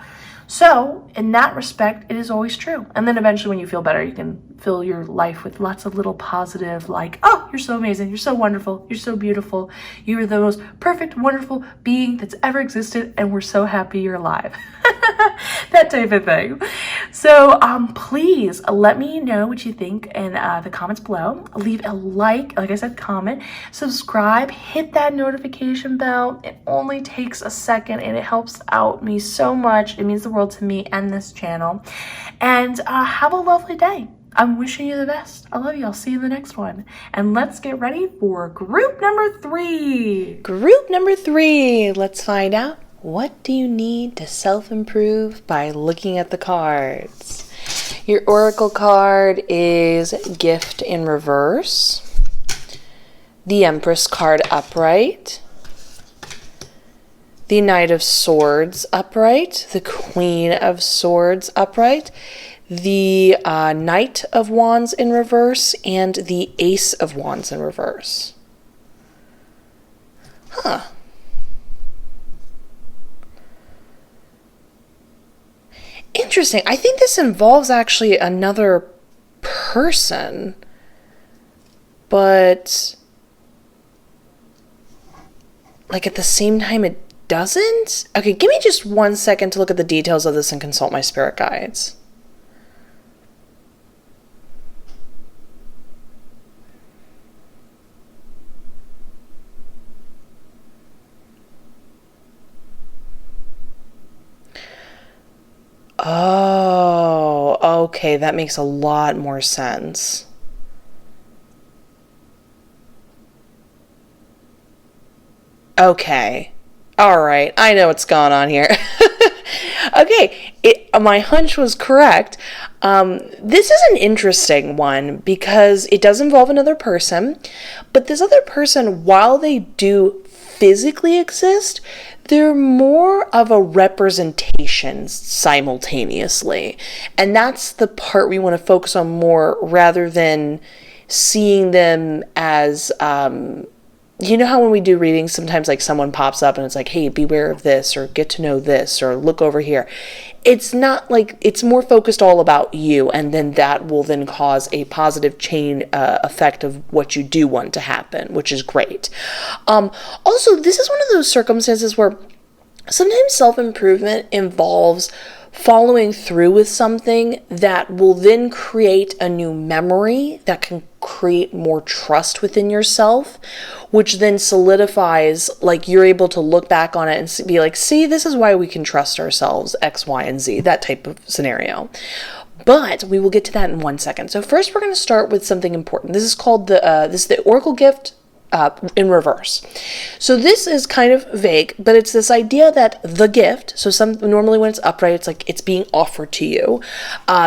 So in that respect, it is always true. And then eventually when you feel better, you can fill your life with lots of little positive, like, oh, you're so amazing. You're so wonderful. You're so beautiful. You are the most perfect, wonderful being that's ever existed. And we're so happy you're alive. That type of thing. So please let me know what you think in the comments below. Leave a like I said, comment, subscribe, hit that notification bell. It only takes a second and it helps out me so much. It means the world to me and this channel. And have a lovely day. I'm wishing you the best. I love you. I'll see you in the next one. And let's get ready for group number 3. Group number 3. Let's find out. What do you need to self-improve by looking at the cards? Your Oracle card is Gift in reverse. The Empress card upright. The Knight of Swords upright. The Queen of Swords upright. The Knight of Wands in reverse. And the Ace of Wands in reverse. Huh. Interesting. I think this involves actually another person, but like at the same time it doesn't? Okay, give me just 1 second to look at the details of this and consult my spirit guides. Oh, okay, that makes a lot more sense. Okay. All right, I know what's going on here. Okay, my hunch was correct. This is an interesting one because it does involve another person, but this other person, while they do physically exist, they're more of a representation simultaneously. And that's the part we want to focus on more rather than seeing them as, you know how when we do readings, sometimes like someone pops up and it's like, hey, beware of this, or get to know this, or look over here. It's not like, it's more focused all about you, and then that will then cause a positive chain effect of what you do want to happen, which is great. Also, this is one of those circumstances where sometimes self-improvement involves following through with something that will then create a new memory that can create more trust within yourself, which then solidifies, like you're able to look back on it and be like, see, this is why we can trust ourselves, X, Y, and Z, that type of scenario. But we will get to that in 1 second. So first we're going to start with something important. This is called this is the Oracle gift in reverse. So this is kind of vague, but it's this idea that the gift, so normally when it's upright, it's like it's being offered to you.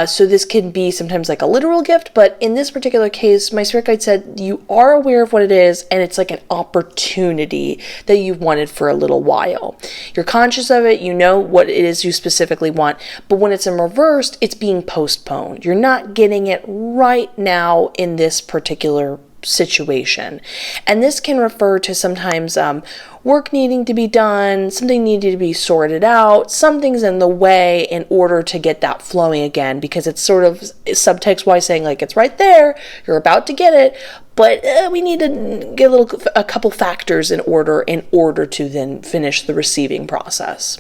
So this can be sometimes like a literal gift, but in this particular case, my spirit guide said you are aware of what it is, and it's like an opportunity that you've wanted for a little while. You're conscious of it, you know what it is you specifically want, but when it's in reversed, it's being postponed. You're not getting it right now in this particular situation. And this can refer to sometimes work needing to be done, something needing to be sorted out, something's in the way in order to get that flowing again, because it's sort of subtext-wise saying like it's right there, you're about to get it, but we need to get a couple factors in order to then finish the receiving process.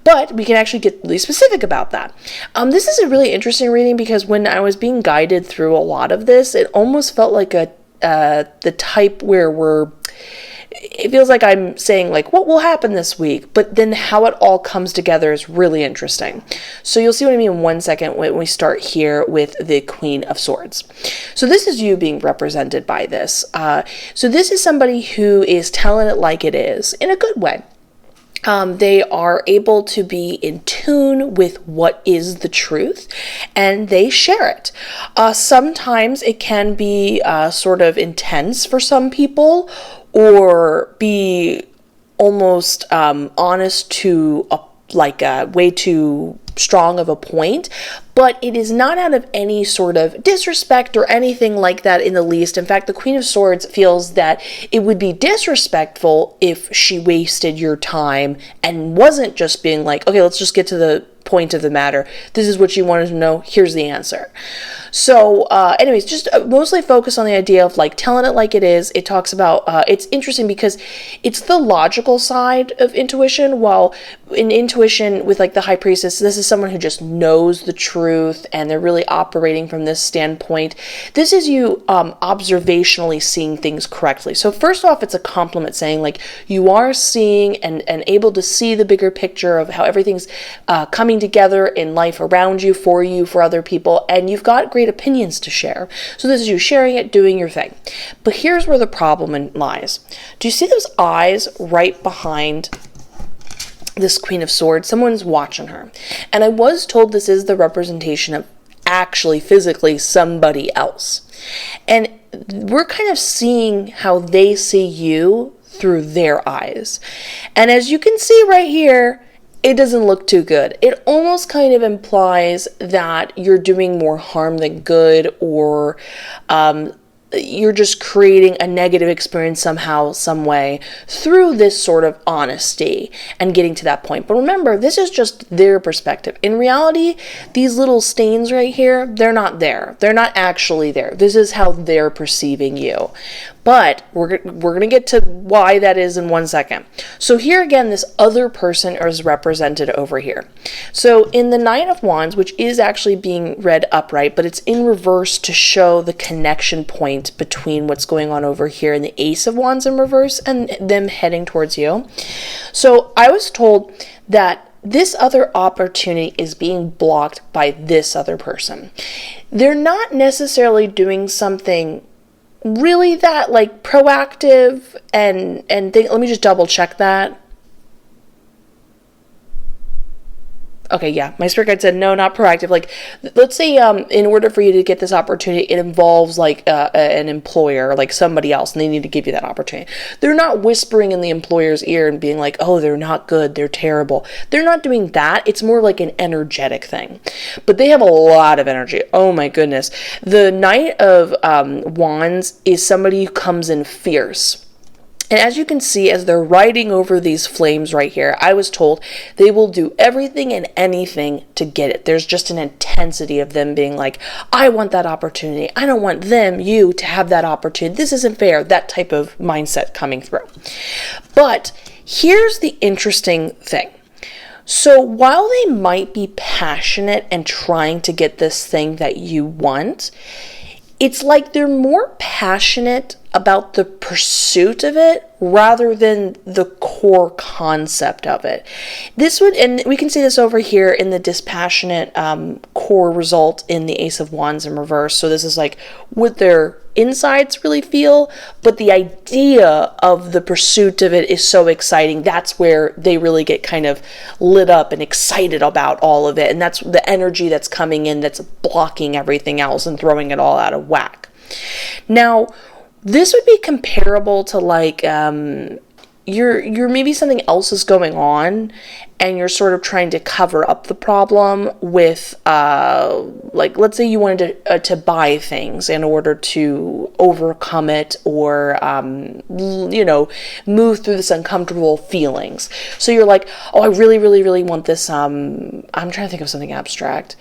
But we can actually get really specific about that. This is a really interesting reading because when I was being guided through a lot of this, it almost felt like the type where it feels like I'm saying like what will happen this week, but then how it all comes together is really interesting. So you'll see what I mean in 1 second when we start here with the Queen of Swords. So this is you being represented by this. So this is somebody who is telling it like it is in a good way. They are able to be in tune with what is the truth, and they share it. Sometimes it can be sort of intense for some people, or be almost honest to a way too strong of a point, but it is not out of any sort of disrespect or anything like that in the least. In fact, the Queen of Swords feels that it would be disrespectful if she wasted your time and wasn't just being like, okay, let's just get to the point of the matter. This is what you wanted to know. Here's the answer. So anyways, just mostly focus on the idea of like telling it like it is. It talks about, it's interesting because it's the logical side of intuition, while in intuition with like the High Priestess, this is someone who just knows the truth and they're really operating from this standpoint. This is you observationally seeing things correctly. So first off, it's a compliment saying like you are seeing and able to see the bigger picture of how everything's coming together in life around you, for other people, and you've got great opinions to share. So this is you sharing it, doing your thing. But here's where the problem lies. Do you see those eyes right behind this Queen of Swords? Someone's watching her. And I was told this is the representation of actually physically somebody else. And we're kind of seeing how they see you through their eyes. And as you can see right here, it doesn't look too good. It almost kind of implies that you're doing more harm than good, or you're just creating a negative experience somehow, some way through this sort of honesty and getting to that point. But remember, this is just their perspective. In reality, these little stains right here, they're not there. They're not actually there. This is how they're perceiving you. But we're going to get to why that is in 1 second. So here again, this other person is represented over here. So in the Knight of Wands, which is actually being read upright, but it's in reverse to show the connection point between what's going on over here in the Ace of Wands in reverse and them heading towards you. So I was told that this other opportunity is being blocked by this other person. They're not necessarily doing something really that like proactive and let me just double check that. Okay, yeah, my spirit guide said no, not proactive. Like, let's say in order for you to get this opportunity, it involves like an employer, like somebody else, and they need to give you that opportunity. They're not whispering in the employer's ear and being like, oh, they're not good, they're terrible. They're not doing that. It's more like an energetic thing. But they have a lot of energy. Oh my goodness. The Knight of Wands is somebody who comes in fierce. And as you can see, as they're riding over these flames right here, I was told they will do everything and anything to get it. There's just an intensity of them being like, I want that opportunity. I don't want you to have that opportunity. This isn't fair. That type of mindset coming through. But here's the interesting thing. So while they might be passionate and trying to get this thing that you want, it's like they're more passionate about the pursuit of it rather than the core concept of it. This would, and we can see this over here in the dispassionate core result in the Ace of Wands in reverse. So this is like what their insides really feel, but the idea of the pursuit of it is so exciting. That's where they really get kind of lit up and excited about all of it. And that's the energy that's coming in that's blocking everything else and throwing it all out of whack. Now, this would be comparable to like you're maybe something else is going on, and you're sort of trying to cover up the problem with like, let's say you wanted to buy things in order to overcome it, or move through this uncomfortable feelings. So you're like, oh, I really, really, really want this. I'm trying to think of something abstract.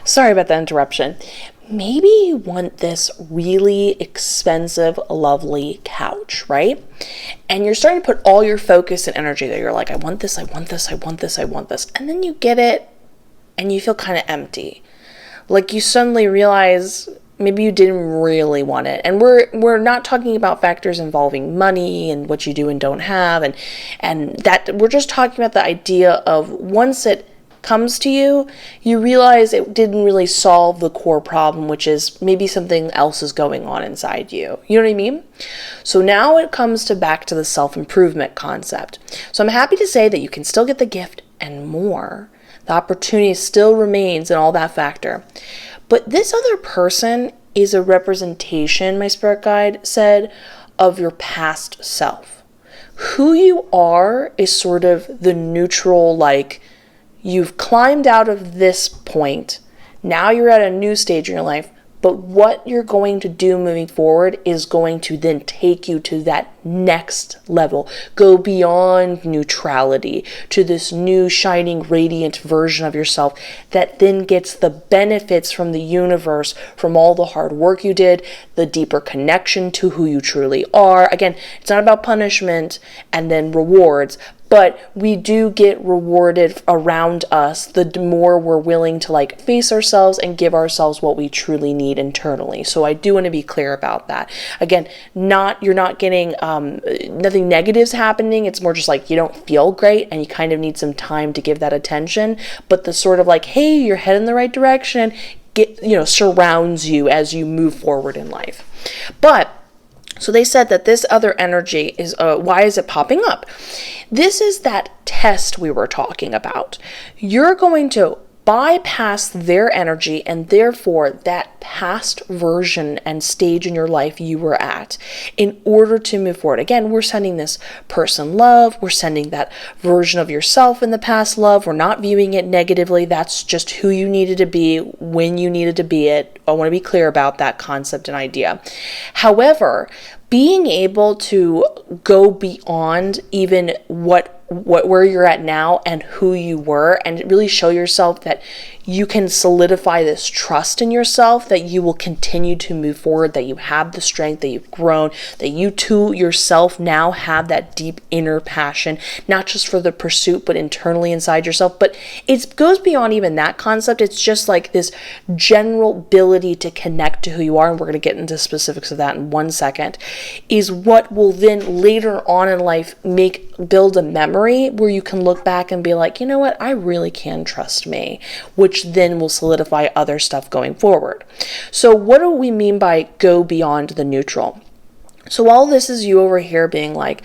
Sorry about that interruption. Maybe you want this really expensive, lovely couch, right? And you're starting to put all your focus and energy there. You're like, I want this, I want this, I want this, I want this. And then you get it and you feel kind of empty. Like you suddenly realize maybe you didn't really want it. And we're not talking about factors involving money and what you do and don't have. And that we're just talking about the idea of once it comes to you, you realize it didn't really solve the core problem, which is maybe something else is going on inside you. You know what I mean? So now it comes back to the self-improvement concept. So I'm happy to say that you can still get the gift and more. The opportunity still remains in all that factor. But this other person is a representation, my spirit guide said, of your past self. Who you are is sort of the neutral, like, you've climbed out of this point. Now you're at a new stage in your life. But what you're going to do moving forward is going to then take you to that next level. Go beyond neutrality to this new, shining, radiant version of yourself that then gets the benefits from the universe, from all the hard work you did, the deeper connection to who you truly are. Again, it's not about punishment and then rewards, but we do get rewarded around us the more we're willing to like face ourselves and give ourselves what we truly need internally. So I do want to be clear about that. Again, you're not getting nothing negative's happening. It's more just like you don't feel great and you kind of need some time to give that attention. But the sort of like, hey, you're heading in the right direction, surrounds you as you move forward in life. So they said that this other energy is, why is it popping up? This is that test we were talking about. You're going to bypass their energy and therefore that past version and stage in your life you were at in order to move forward. Again, we're sending this person love. We're sending that version of yourself in the past love. We're not viewing it negatively. That's just who you needed to be when you needed to be it. I want to be clear about that concept and idea. However, being able to go beyond even where you're at now and who you were, and really show yourself that you can solidify this trust in yourself, that you will continue to move forward, that you have the strength, that you've grown, that you too yourself now have that deep inner passion, not just for the pursuit, but internally inside yourself. But it goes beyond even that concept. It's just like this general ability to connect to who you are, and we're going to get into specifics of that in 1 second, is what will then later on in life build a memory where you can look back and be like, you know what, I really can trust me, which then will solidify other stuff going forward. So what do we mean by go beyond the neutral? So all this is you over here being like,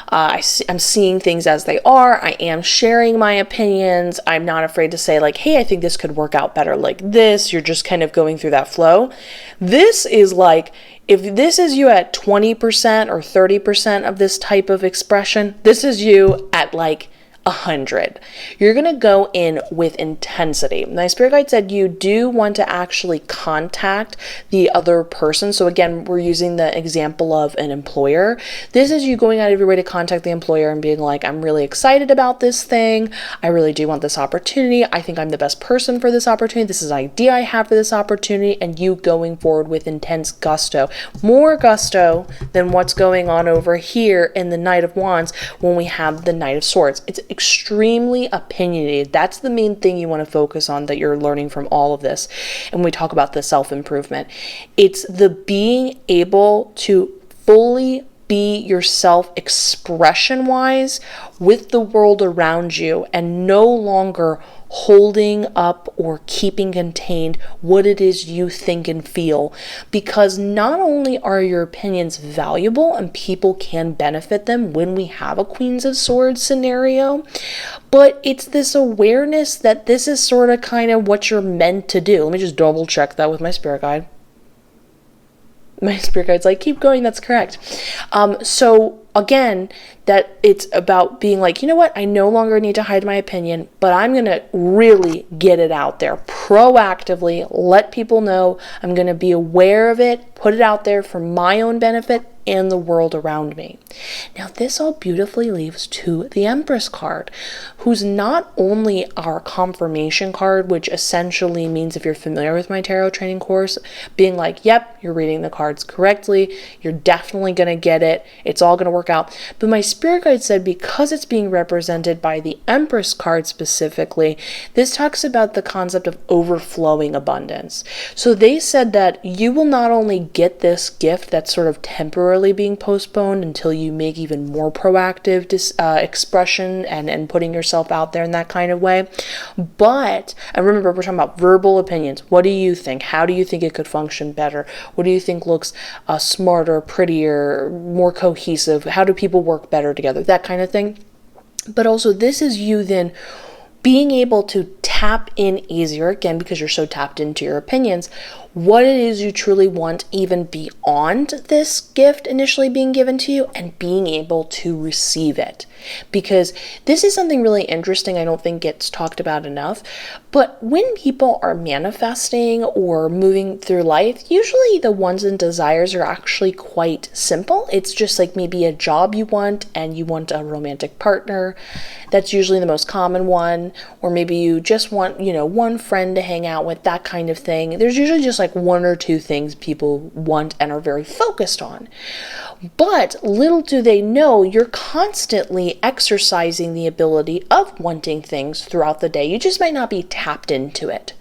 I'm seeing things as they are. I am sharing my opinions. I'm not afraid to say like, hey, I think this could work out better like this. You're just kind of going through that flow. This is like, if this is you at 20% or 30% of this type of expression, this is you at like 100. You're going to go in with intensity. My spirit guide said you do want to actually contact the other person. So again, we're using the example of an employer. This is you going out of your way to contact the employer and being like, I'm really excited about this thing. I really do want this opportunity. I think I'm the best person for this opportunity. This is an idea I have for this opportunity. And you going forward with intense gusto. More gusto than what's going on over here in the Knight of Wands when we have the Knight of Swords. It's extremely opinionated. That's the main thing you want to focus on that you're learning from all of this. And we talk about the self-improvement. It's the being able to fully be yourself expression-wise with the world around you and no longer holding up or keeping contained what it is you think and feel, because not only are your opinions valuable and people can benefit them when we have a Queens of Swords scenario, but it's this awareness that this is sort of kind of what you're meant to do. Let me just double check that with my spirit guide. My spirit guide's like, keep going, that's correct. So again, that it's about being like, you know what, I no longer need to hide my opinion, but I'm going to really get it out there proactively, let people know. I'm going to be aware of it, put it out there for my own benefit and the world around me. Now, this all beautifully leads to the Empress card, who's not only our confirmation card, which essentially means, if you're familiar with my tarot training course, being like, yep, you're reading the cards correctly, you're definitely going to get it, it's all going to work out. But my spirit guide said, because it's being represented by the Empress card specifically, this talks about the concept of overflowing abundance. So they said that you will not only get this gift that's sort of temporarily being postponed until you make even more proactive expression and putting yourself out there in that kind of way, but, and remember, we're talking about verbal opinions. What do you think? How do you think it could function better? What do you think looks smarter, prettier, more cohesive? How do people work better together? That kind of thing. But also, this is you then being able to tap in easier, again, because you're so tapped into your opinions, what it is you truly want, even beyond this gift initially being given to you, and being able to receive it. Because this is something really interesting I don't think gets talked about enough. But when people are manifesting or moving through life, usually the wants and desires are actually quite simple. It's just like maybe a job you want, and you want a romantic partner. That's usually the most common one. Or maybe you just want, one friend to hang out with, that kind of thing. There's usually just like one or two things people want and are very focused on. But little do they know, you're constantly exercising the ability of wanting things throughout the day. You just might not be tapped into it.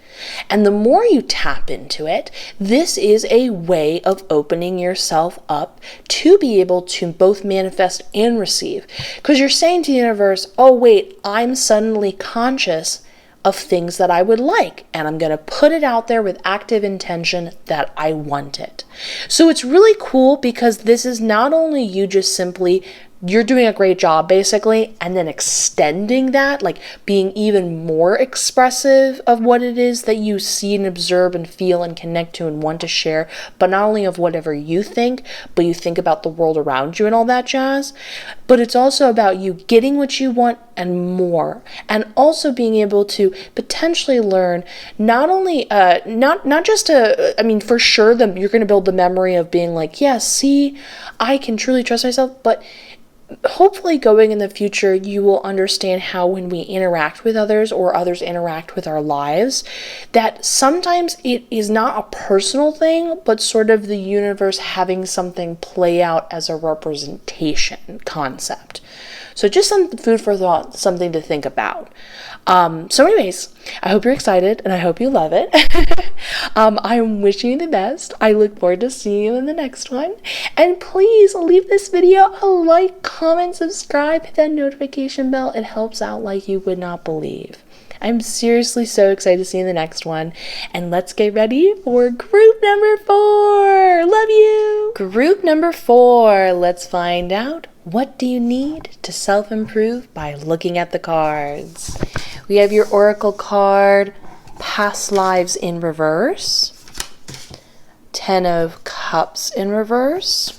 And the more you tap into it, this is a way of opening yourself up to be able to both manifest and receive. Because you're saying to the universe, oh wait, I'm suddenly conscious of things that I would like, and I'm going to put it out there with active intention that I want it. So it's really cool, because this is not only you just simply, you're doing a great job basically, and then extending that, like being even more expressive of what it is that you see and observe and feel and connect to and want to share, but not only of whatever you think, but you think about the world around you and all that jazz. But it's also about you getting what you want and more, and also being able to potentially learn not only not just for sure you're going to build the memory of being like, yes, see, I can truly trust myself, but hopefully going in the future, you will understand how when we interact with others or others interact with our lives, that sometimes it is not a personal thing, but sort of the universe having something play out as a representation concept. So just some food for thought, something to think about. So anyways, I hope you're excited and I hope you love it. I'm wishing you the best. I look forward to seeing you in the next one. And please leave this video a like, comment, subscribe, hit that notification bell. It helps out like you would not believe. I'm seriously so excited to see you in the next one. And let's get ready for group number 4. Love you. Group number 4. Let's find out, what do you need to self-improve by looking at the cards? We have your Oracle card, Past Lives in reverse, 10 of Cups in reverse,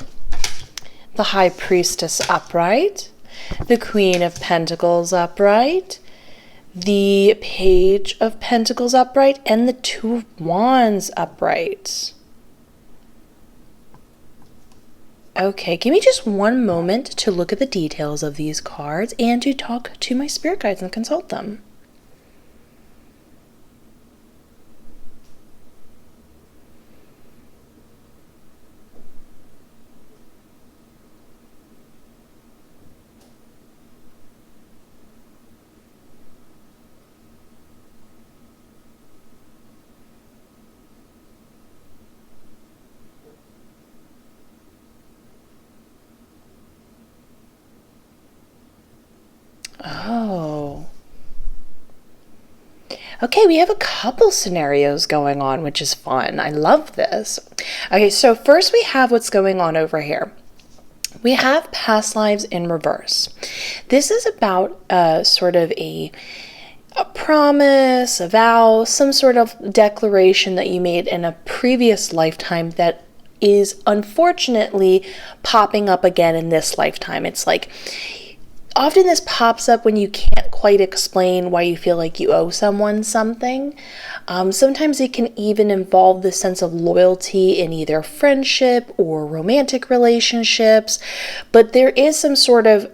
the High Priestess upright, the Queen of Pentacles upright, the Page of Pentacles upright, and the Two of Wands upright. Okay, give me just one moment to look at the details of these cards and to talk to my spirit guides and consult them. Oh. Okay, we have a couple scenarios going on, which is fun. I love this. Okay, so first we have what's going on over here. We have Past Lives in reverse. This is about sort of a promise, a vow, some sort of declaration that you made in a previous lifetime that is unfortunately popping up again in this lifetime. It's like, often this pops up when you can't quite explain why you feel like you owe someone something. Sometimes it can even involve the sense of loyalty in either friendship or romantic relationships, but there is some sort of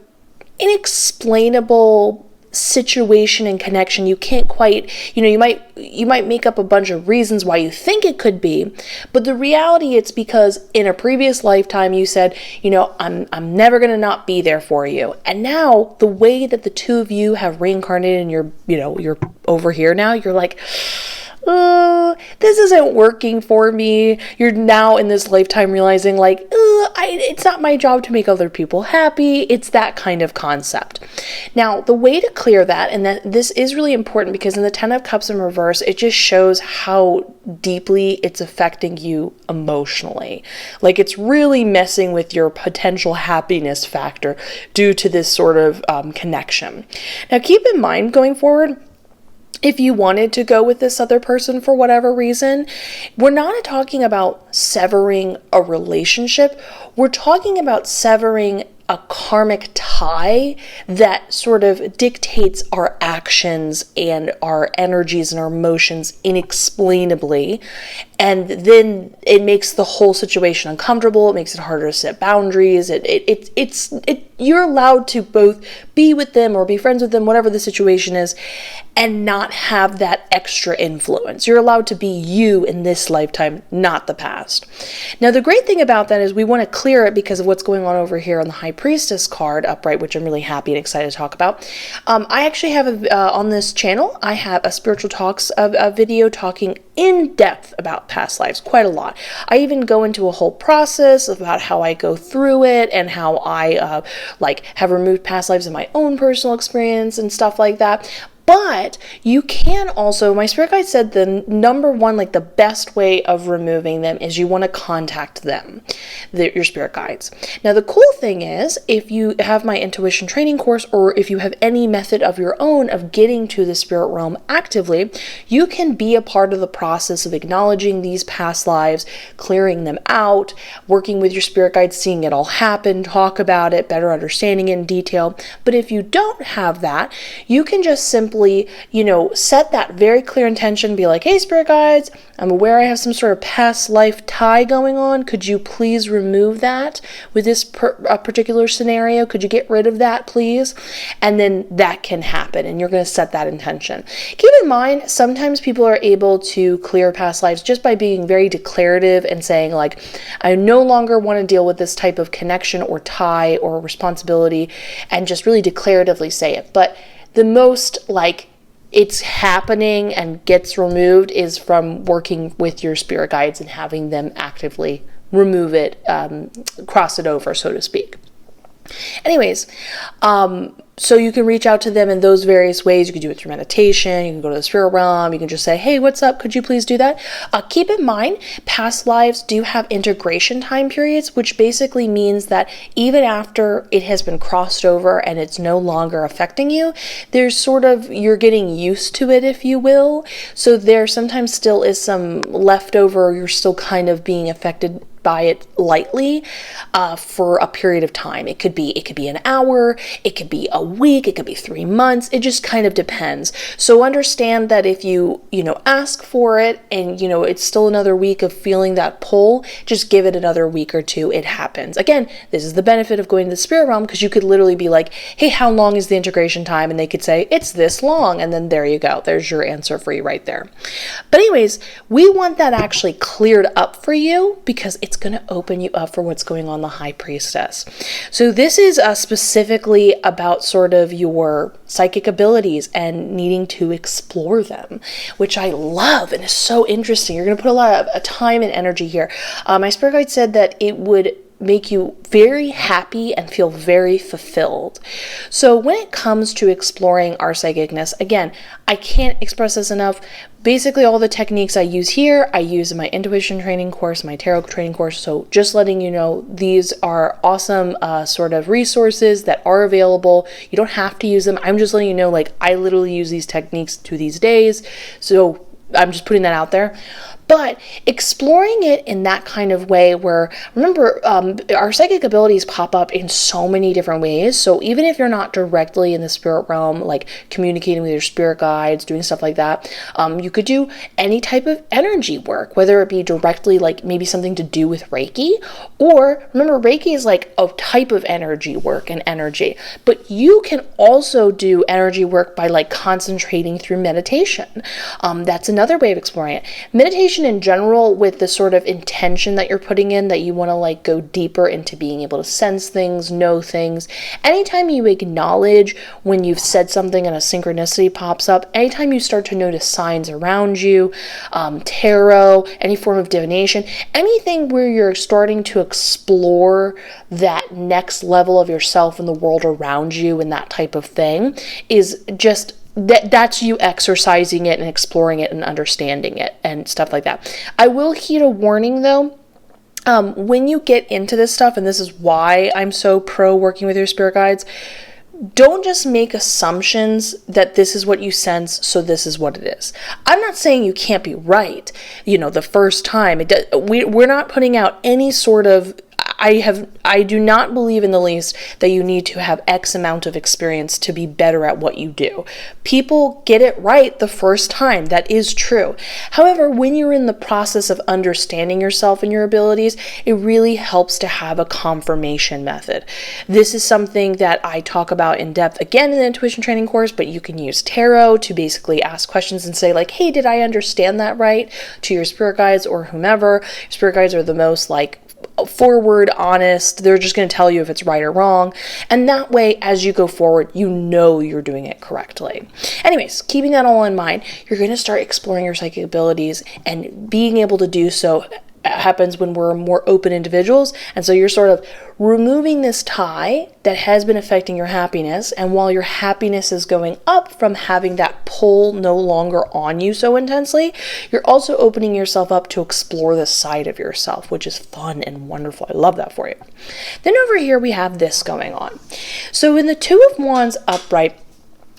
inexplainable situation and connection. You can't quite, you might make up a bunch of reasons why you think it could be, but the reality, it's because in a previous lifetime you said, I'm never going to not be there for you. And now the way that the two of you have reincarnated and you're over here now, you're like, oh, this isn't working for me. You're now in this lifetime realizing like, it's not my job to make other people happy. It's that kind of concept. Now, the way to clear that, and that this is really important because in the 10 of Cups in reverse, it just shows how deeply it's affecting you emotionally. Like it's really messing with your potential happiness factor due to this sort of connection. Now, keep in mind going forward, if you wanted to go with this other person for whatever reason, we're not talking about severing a relationship. We're talking about severing a karmic tie that sort of dictates our actions and our energies and our emotions inexplainably. And then it makes the whole situation uncomfortable. It makes it harder to set boundaries. You're allowed to both be with them or be friends with them, whatever the situation is, and not have that extra influence. You're allowed to be you in this lifetime, not the past. Now, the great thing about that is we want to clear it because of what's going on over here on the High Priestess card upright, which I'm really happy and excited to talk about. I actually have on this channel, I have a Spiritual Talks a video talking in depth about past lives, quite a lot. I even go into a whole process about how I go through it and how I have removed past lives in my own personal experience and stuff like that. But you can also, my spirit guide said the number one, the best way of removing them is you want to contact them, your spirit guides. Now, the cool thing is, if you have my intuition training course, or if you have any method of your own of getting to the spirit realm actively, you can be a part of the process of acknowledging these past lives, clearing them out, working with your spirit guides, seeing it all happen, talk about it, better understanding it in detail. But if you don't have that, you can just simply set that very clear intention, be like, hey, spirit guides, I'm aware I have some sort of past life tie going on. Could you please remove that with this particular scenario? Could you get rid of that, please? And then that can happen, and you're going to set that intention. Keep in mind, sometimes people are able to clear past lives just by being very declarative and saying, like, I no longer want to deal with this type of connection or tie or responsibility, and just really declaratively say it. But the most it's happening and gets removed is from working with your spirit guides and having them actively remove it, cross it over, so to speak. Anyways, so you can reach out to them in those various ways. You can do it through meditation. You can go to the spirit realm. You can just say, hey, what's up? Could you please do that? Keep in mind, past lives do have integration time periods, which basically means that even after it has been crossed over and it's no longer affecting you, there's you're getting used to it, if you will. So there sometimes still is some leftover. You're still kind of being affected by it lightly for a period of time. It could be an hour, it could be a week, it could be 3 months. It just kind of depends. So understand that if you ask for it and it's still another week of feeling that pull, just give it another week or two. It happens. Again, this is the benefit of going to the spirit realm, because you could literally be like, hey, how long is the integration time? And they could say, it's this long. And then there you go. There's your answer for you right there. But anyways, we want that actually cleared up for you, because it's going to open you up for what's going on the High Priestess. So this is specifically about sort of your psychic abilities and needing to explore them, which I love and is so interesting. You're going to put a lot of time and energy here. My spirit guide said that it would make you very happy and feel very fulfilled. So when it comes to exploring our psychicness, again, I can't express this enough. Basically, all the techniques I use here, I use in my intuition training course, my tarot training course. So just letting you know, these are awesome sort of resources that are available. You don't have to use them. I'm just letting you know, I literally use these techniques to these days. So I'm just putting that out there. But exploring it in that kind of way where, remember, our psychic abilities pop up in so many different ways. So even if you're not directly in the spirit realm, like communicating with your spirit guides, doing stuff like that, you could do any type of energy work, whether it be directly like maybe something to do with Reiki, or remember, Reiki is like a type of energy work and energy, but you can also do energy work by like concentrating through meditation. That's another way of exploring it. Meditation in general, with the sort of intention that you're putting in, that you want to like go deeper into being able to sense things, know things. Anytime you acknowledge when you've said something and a synchronicity pops up, anytime you start to notice signs around you, tarot, any form of divination, anything where you're starting to explore that next level of yourself and the world around you and that type of thing, is just that's you exercising it and exploring it and understanding it and stuff like that. I will heed a warning though. When you get into this stuff, and this is why I'm so pro working with your spirit guides, don't just make assumptions that this is what you sense, so this is what it is. I'm not saying you can't be right, the first time. We're not putting out any sort of, I do not believe in the least that you need to have X amount of experience to be better at what you do. People get it right the first time. That is true. However, when you're in the process of understanding yourself and your abilities, it really helps to have a confirmation method. This is something that I talk about in depth again in the intuition training course, but you can use tarot to basically ask questions and say like, hey, did I understand that right? To your spirit guides or whomever. Your spirit guides are the most like forward, honest. They're just going to tell you if it's right or wrong. And that way, as you go forward, you're doing it correctly. Anyways, keeping that all in mind, you're going to start exploring your psychic abilities, and being able to do so happens when we're more open individuals. And so you're sort of removing this tie that has been affecting your happiness. And while your happiness is going up from having that pull no longer on you so intensely, you're also opening yourself up to explore this side of yourself, which is fun and wonderful. I love that for you. Then over here, we have this going on. So in the Two of Wands upright,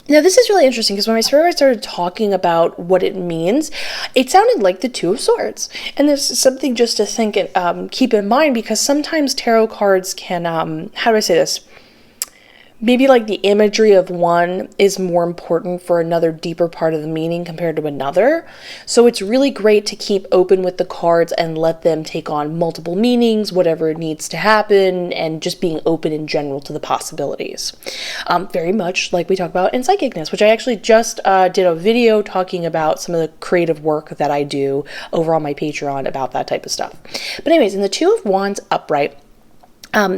now, this is really interesting because when my spirit guide started talking about what it means, it sounded like the Two of Swords. And this is something just to think and keep in mind, because sometimes tarot cards can, how do I say this? Maybe like the imagery of one is more important for another deeper part of the meaning compared to another. So it's really great to keep open with the cards and let them take on multiple meanings, whatever needs to happen, and just being open in general to the possibilities. Very much like we talk about in psychicness, which I actually just did a video talking about some of the creative work that I do over on my Patreon about that type of stuff. But anyways, in the Two of Wands upright,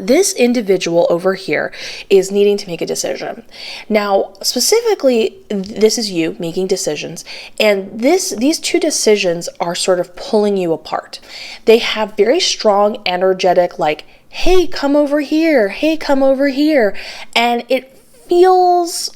this individual over here is needing to make a decision. Now, specifically, this is you making decisions, and these two decisions are sort of pulling you apart. They have very strong, energetic, like, hey, come over here, hey, come over here, and it feels,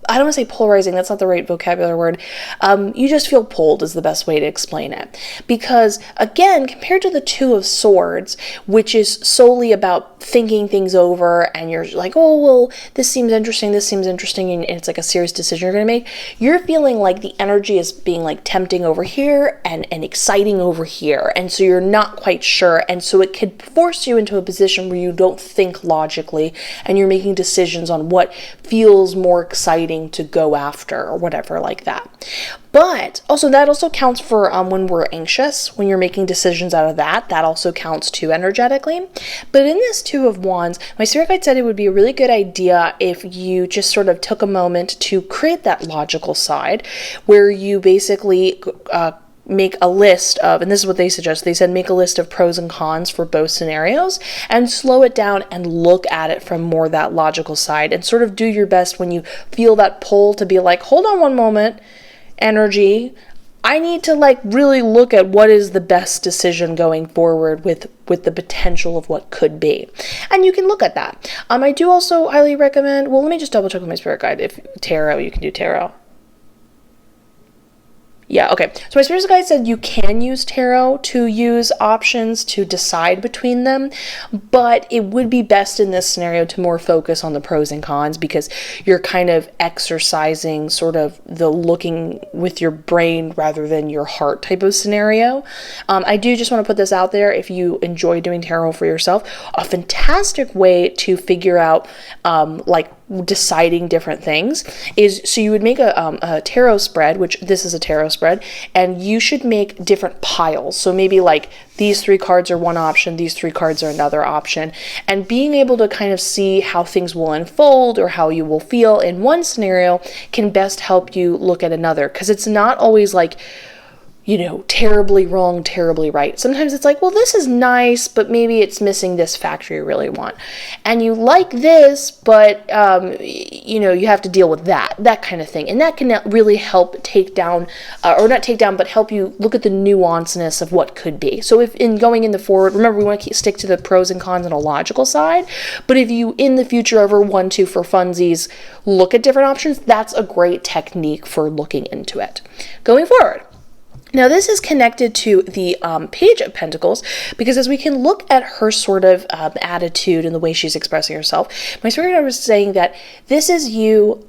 I don't want to say polarizing, that's not the right vocabulary word. You just feel pulled is the best way to explain it. Because again, compared to the Two of Swords, which is solely about thinking things over, and you're like, oh, well, this seems interesting, and it's like a serious decision you're going to make, you're feeling like the energy is being like tempting over here and exciting over here. And so you're not quite sure. And so it could force you into a position where you don't think logically, and you're making decisions on what feels more exciting to go after or whatever like that. But also that also counts for when we're anxious, when you're making decisions out of that also counts too energetically. But in this Two of Wands, my spirit guide said it would be a really good idea if you just sort of took a moment to create that logical side where you basically make a list of, and this is what they suggest, they said make a list of pros and cons for both scenarios and slow it down and look at it from more that logical side, and sort of do your best when you feel that pull to be like, hold on one moment, energy, I need to like really look at what is the best decision going forward with the potential of what could be. And you can look at that. I do also highly recommend, well, let me just double check with my spirit guide. If tarot, you can do tarot. Yeah, okay. So my spiritual guide said you can use tarot to use options to decide between them, but it would be best in this scenario to more focus on the pros and cons, because you're kind of exercising sort of the looking with your brain rather than your heart type of scenario. I do just want to put this out there. If you enjoy doing tarot for yourself, a fantastic way to figure out like deciding different things is, so you would make a tarot spread, which this is a tarot spread, and you should make different piles. So maybe like these 3 cards are one option, these 3 cards are another option, and being able to kind of see how things will unfold or how you will feel in one scenario can best help you look at another, because it's not always like, you know, terribly wrong, terribly right. Sometimes it's like, well, this is nice, but maybe it's missing this factor you really want. And you like this, but, you know, you have to deal with that kind of thing. And that can really help take down, or not take down, but help you look at the nuanceness of what could be. So if in going in the forward, remember, we want to stick to the pros and cons on a logical side. But if you in the future ever want to, for funsies, look at different options, that's a great technique for looking into it. Going forward. Now, this is connected to the Page of Pentacles, because as we can look at her sort of attitude and the way she's expressing herself, my spirit guide was saying that this is you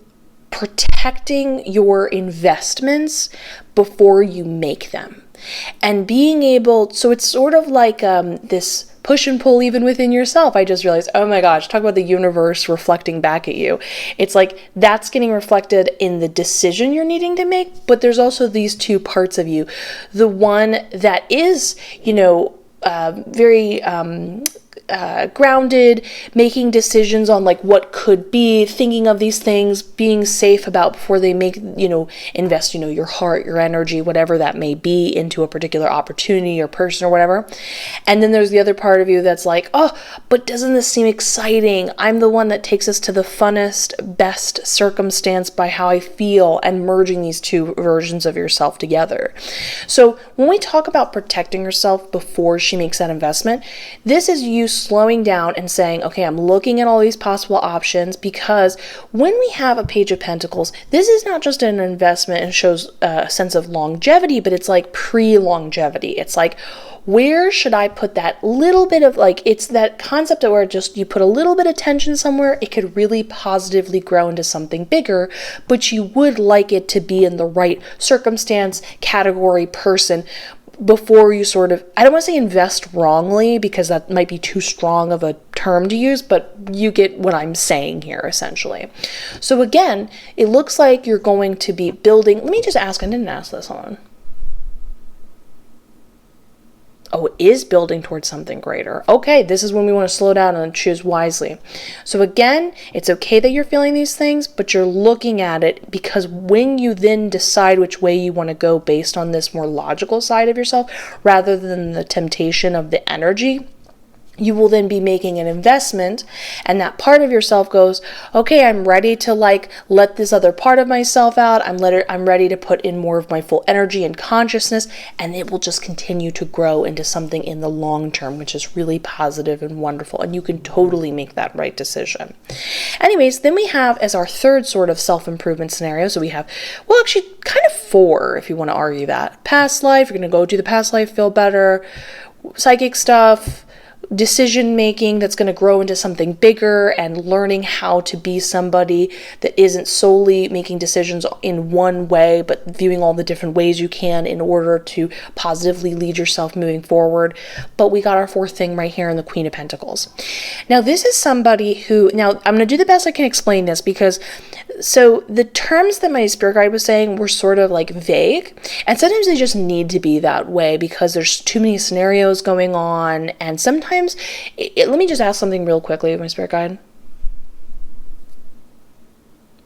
protecting your investments before you make them. And being able, so it's sort of like this push and pull even within yourself. I just realized, oh my gosh, talk about the universe reflecting back at you. It's like that's getting reflected in the decision you're needing to make, but there's also these 2 parts of you. The one that is, you know, very grounded, making decisions on like what could be, thinking of these things, being safe about before they make, you know, invest, you know, your heart, your energy, whatever that may be, into a particular opportunity or person or whatever. And then there's the other part of you that's like, oh, but doesn't this seem exciting? I'm the one that takes us to the funnest, best circumstance by how I feel, and merging these 2 versions of yourself together. So when we talk about protecting yourself before she makes that investment, this is you slowing down and saying, okay, I'm looking at all these possible options, because when we have a Page of Pentacles, this is not just an investment and shows a sense of longevity, but it's like pre-longevity. It's like, where should I put that little bit of, like, it's that concept of where just you put a little bit of tension somewhere, it could really positively grow into something bigger, but you would like it to be in the right circumstance, category, person, before you sort of, I don't want to say invest wrongly, because that might be too strong of a term to use, but you get what I'm saying here, essentially. So again, it looks like you're going to be building, let me just ask, I didn't ask this, hold on. Oh, it is building towards something greater. Okay, this is when we want to slow down and choose wisely. So again, it's okay that you're feeling these things, but you're looking at it, because when you then decide which way you want to go based on this more logical side of yourself, rather than the temptation of the energy, you will then be making an investment, and that part of yourself goes, okay, I'm ready to like let this other part of myself out. I'm ready to put in more of my full energy and consciousness, and it will just continue to grow into something in the long term, which is really positive and wonderful, and you can totally make that right decision. Anyways, then we have as our third sort of self-improvement scenario, so we have, well, actually kind of 4, if you want to argue that. Past life, you're going to go do the past life, feel better, psychic stuff, decision making that's going to grow into something bigger, and learning how to be somebody that isn't solely making decisions in one way, but viewing all the different ways you can in order to positively lead yourself moving forward. But we got our 4th thing right here in the Queen of Pentacles. Now this is somebody who, now I'm going to do the best I can explain this, because so the terms that my spirit guide was saying were sort of like vague, and sometimes they just need to be that way because there's too many scenarios going on. And sometimes let me just ask something real quickly, my spirit guide.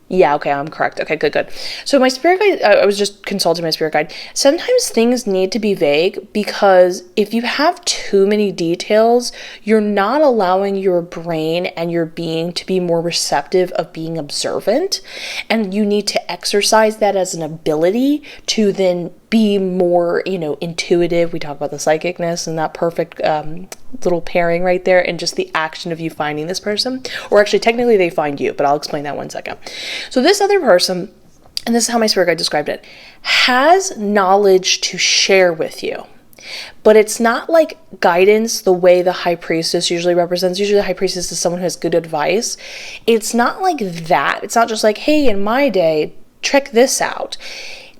Yeah, okay, I'm correct. Okay, good. So my spirit guide, I was just consulting my spirit guide. Sometimes things need to be vague, because if you have too many details, you're not allowing your brain and your being to be more receptive of being observant. And you need to exercise that as an ability to then be more, intuitive. We talk about the psychicness and that perfect little pairing right there, and just the action of you finding this person, or actually technically they find you, but I'll explain that one second. So this other person and this is how my spirit guide described it, has knowledge to share with you. But it's not like guidance the way the high priestess usually represents. Usually the high priestess is someone who has good advice. It's not like that. It's not just like, hey, in my day, check this out.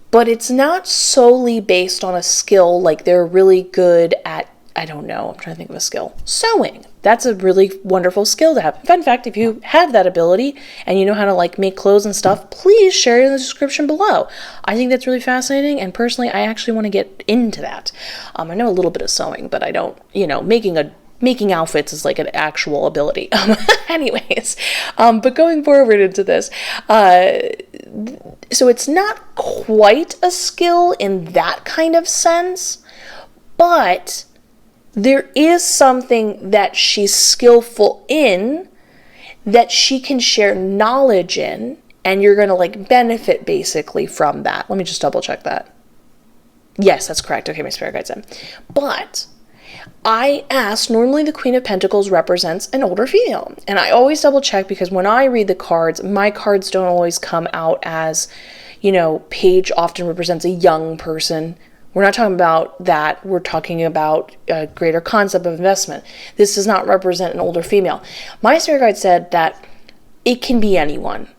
But it's not solely based on a skill, like they're really good at, I don't know, I'm trying to think of a skill. Sewing. That's a really wonderful skill to have. Fun fact, if you have that ability and you know how to like make clothes and stuff, please share it in the description below. I think that's really fascinating, and personally, I actually want to get into that. I know a little bit of sewing, but I don't, making outfits is like an actual ability. Anyways, but going forward into this, so it's not quite a skill in that kind of sense, but there is something that she's skillful in that she can share knowledge in, and you're going to like benefit basically from that. Let me just double check that. Yes, that's correct. Okay, my spirit guide said. But I asked, normally the Queen of Pentacles represents an older female. And I always double check because when I read the cards, my cards don't always come out as, Page often represents a young person. We're not talking about that. We're talking about a greater concept of investment. This does not represent an older female. My spirit guide said that it can be anyone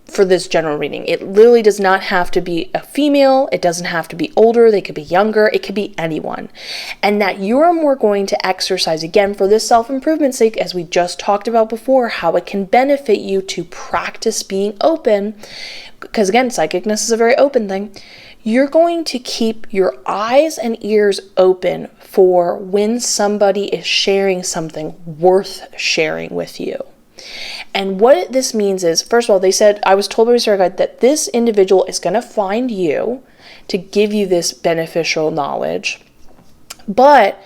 for this general reading. It literally does not have to be a female. It doesn't have to be older. They could be younger. It could be anyone. And that you're more going to exercise, again, for this self-improvement sake, as we just talked about before, how it can benefit you to practice being open. Because again, psychicness is a very open thing. You're going to keep your eyes and ears open for when somebody is sharing something worth sharing with you. And what this means is, first of all, they said, I was told by my spirit guide that this individual is going to find you to give you this beneficial knowledge. But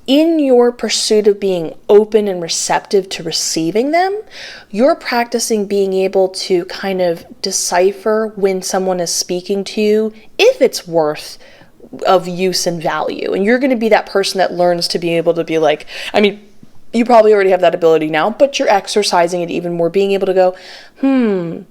in your pursuit of being open and receptive to receiving them, you're practicing being able to kind of decipher when someone is speaking to you, if it's worth of use and value. And you're going to be that person that learns to be able to be like, you probably already have that ability now, but you're exercising it even more, being able to go,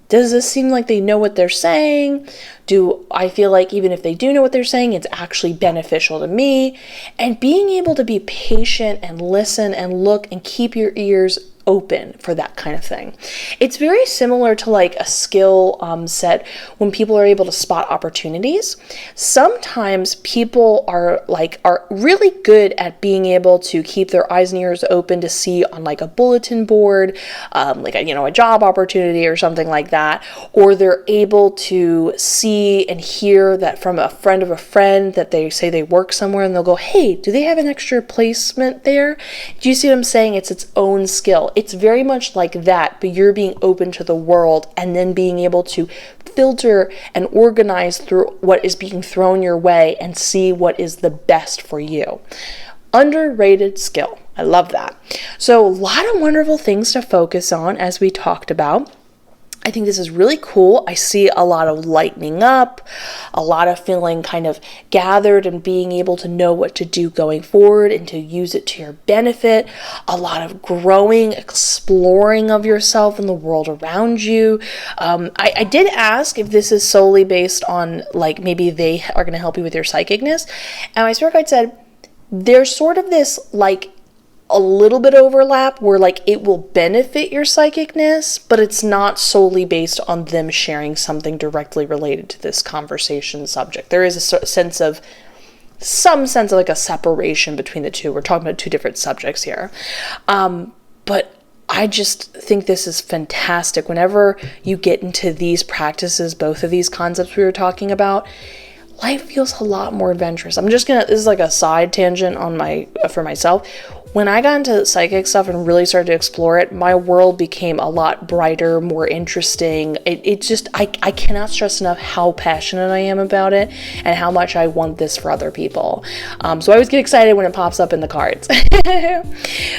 does this seem like they know what they're saying? Do I feel like even if they do know what they're saying, it's actually beneficial to me? And being able to be patient and listen and look and keep your ears open for that kind of thing. It's very similar to like a skill set when people are able to spot opportunities. Sometimes people are really good at being able to keep their eyes and ears open to see on like a bulletin board, a job opportunity or something like that, or they're able to see and hear that from a friend of a friend that they say they work somewhere, and they'll go, hey, do they have an extra placement there? Do you see what I'm saying? It's its own skill. It's very much like that, but you're being open to the world and then being able to filter and organize through what is being thrown your way and see what is the best for you. Underrated skill. I love that. So a lot of wonderful things to focus on as we talked about. I think this is really cool. I see a lot of lightening up, a lot of feeling kind of gathered and being able to know what to do going forward and to use it to your benefit. A lot of growing, exploring of yourself and the world around you. I did ask if this is solely based on like maybe they are going to help you with your psychicness. And my spirit guide said there's sort of this like a little bit overlap where like it will benefit your psychicness, but it's not solely based on them sharing something directly related to this conversation subject. There is a sense of like a separation between the two. We're talking about two different subjects here. But I just think this is fantastic. Whenever you get into these practices, both of these concepts we were talking about, life feels a lot more adventurous. This is like a side tangent for myself. When I got into psychic stuff and really started to explore it, my world became a lot brighter, more interesting. I cannot stress enough how passionate I am about it and how much I want this for other people. So I always get excited when it pops up in the cards.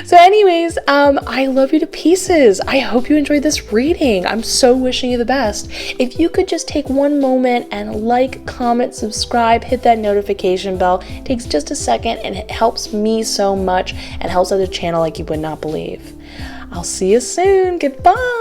So anyways, I love you to pieces. I hope you enjoyed this reading. I'm so wishing you the best. If you could just take one moment and like, comment, subscribe, hit that notification bell. It takes just a second and it helps me so much and helps out the channel like you would not believe. I'll see you soon. Goodbye.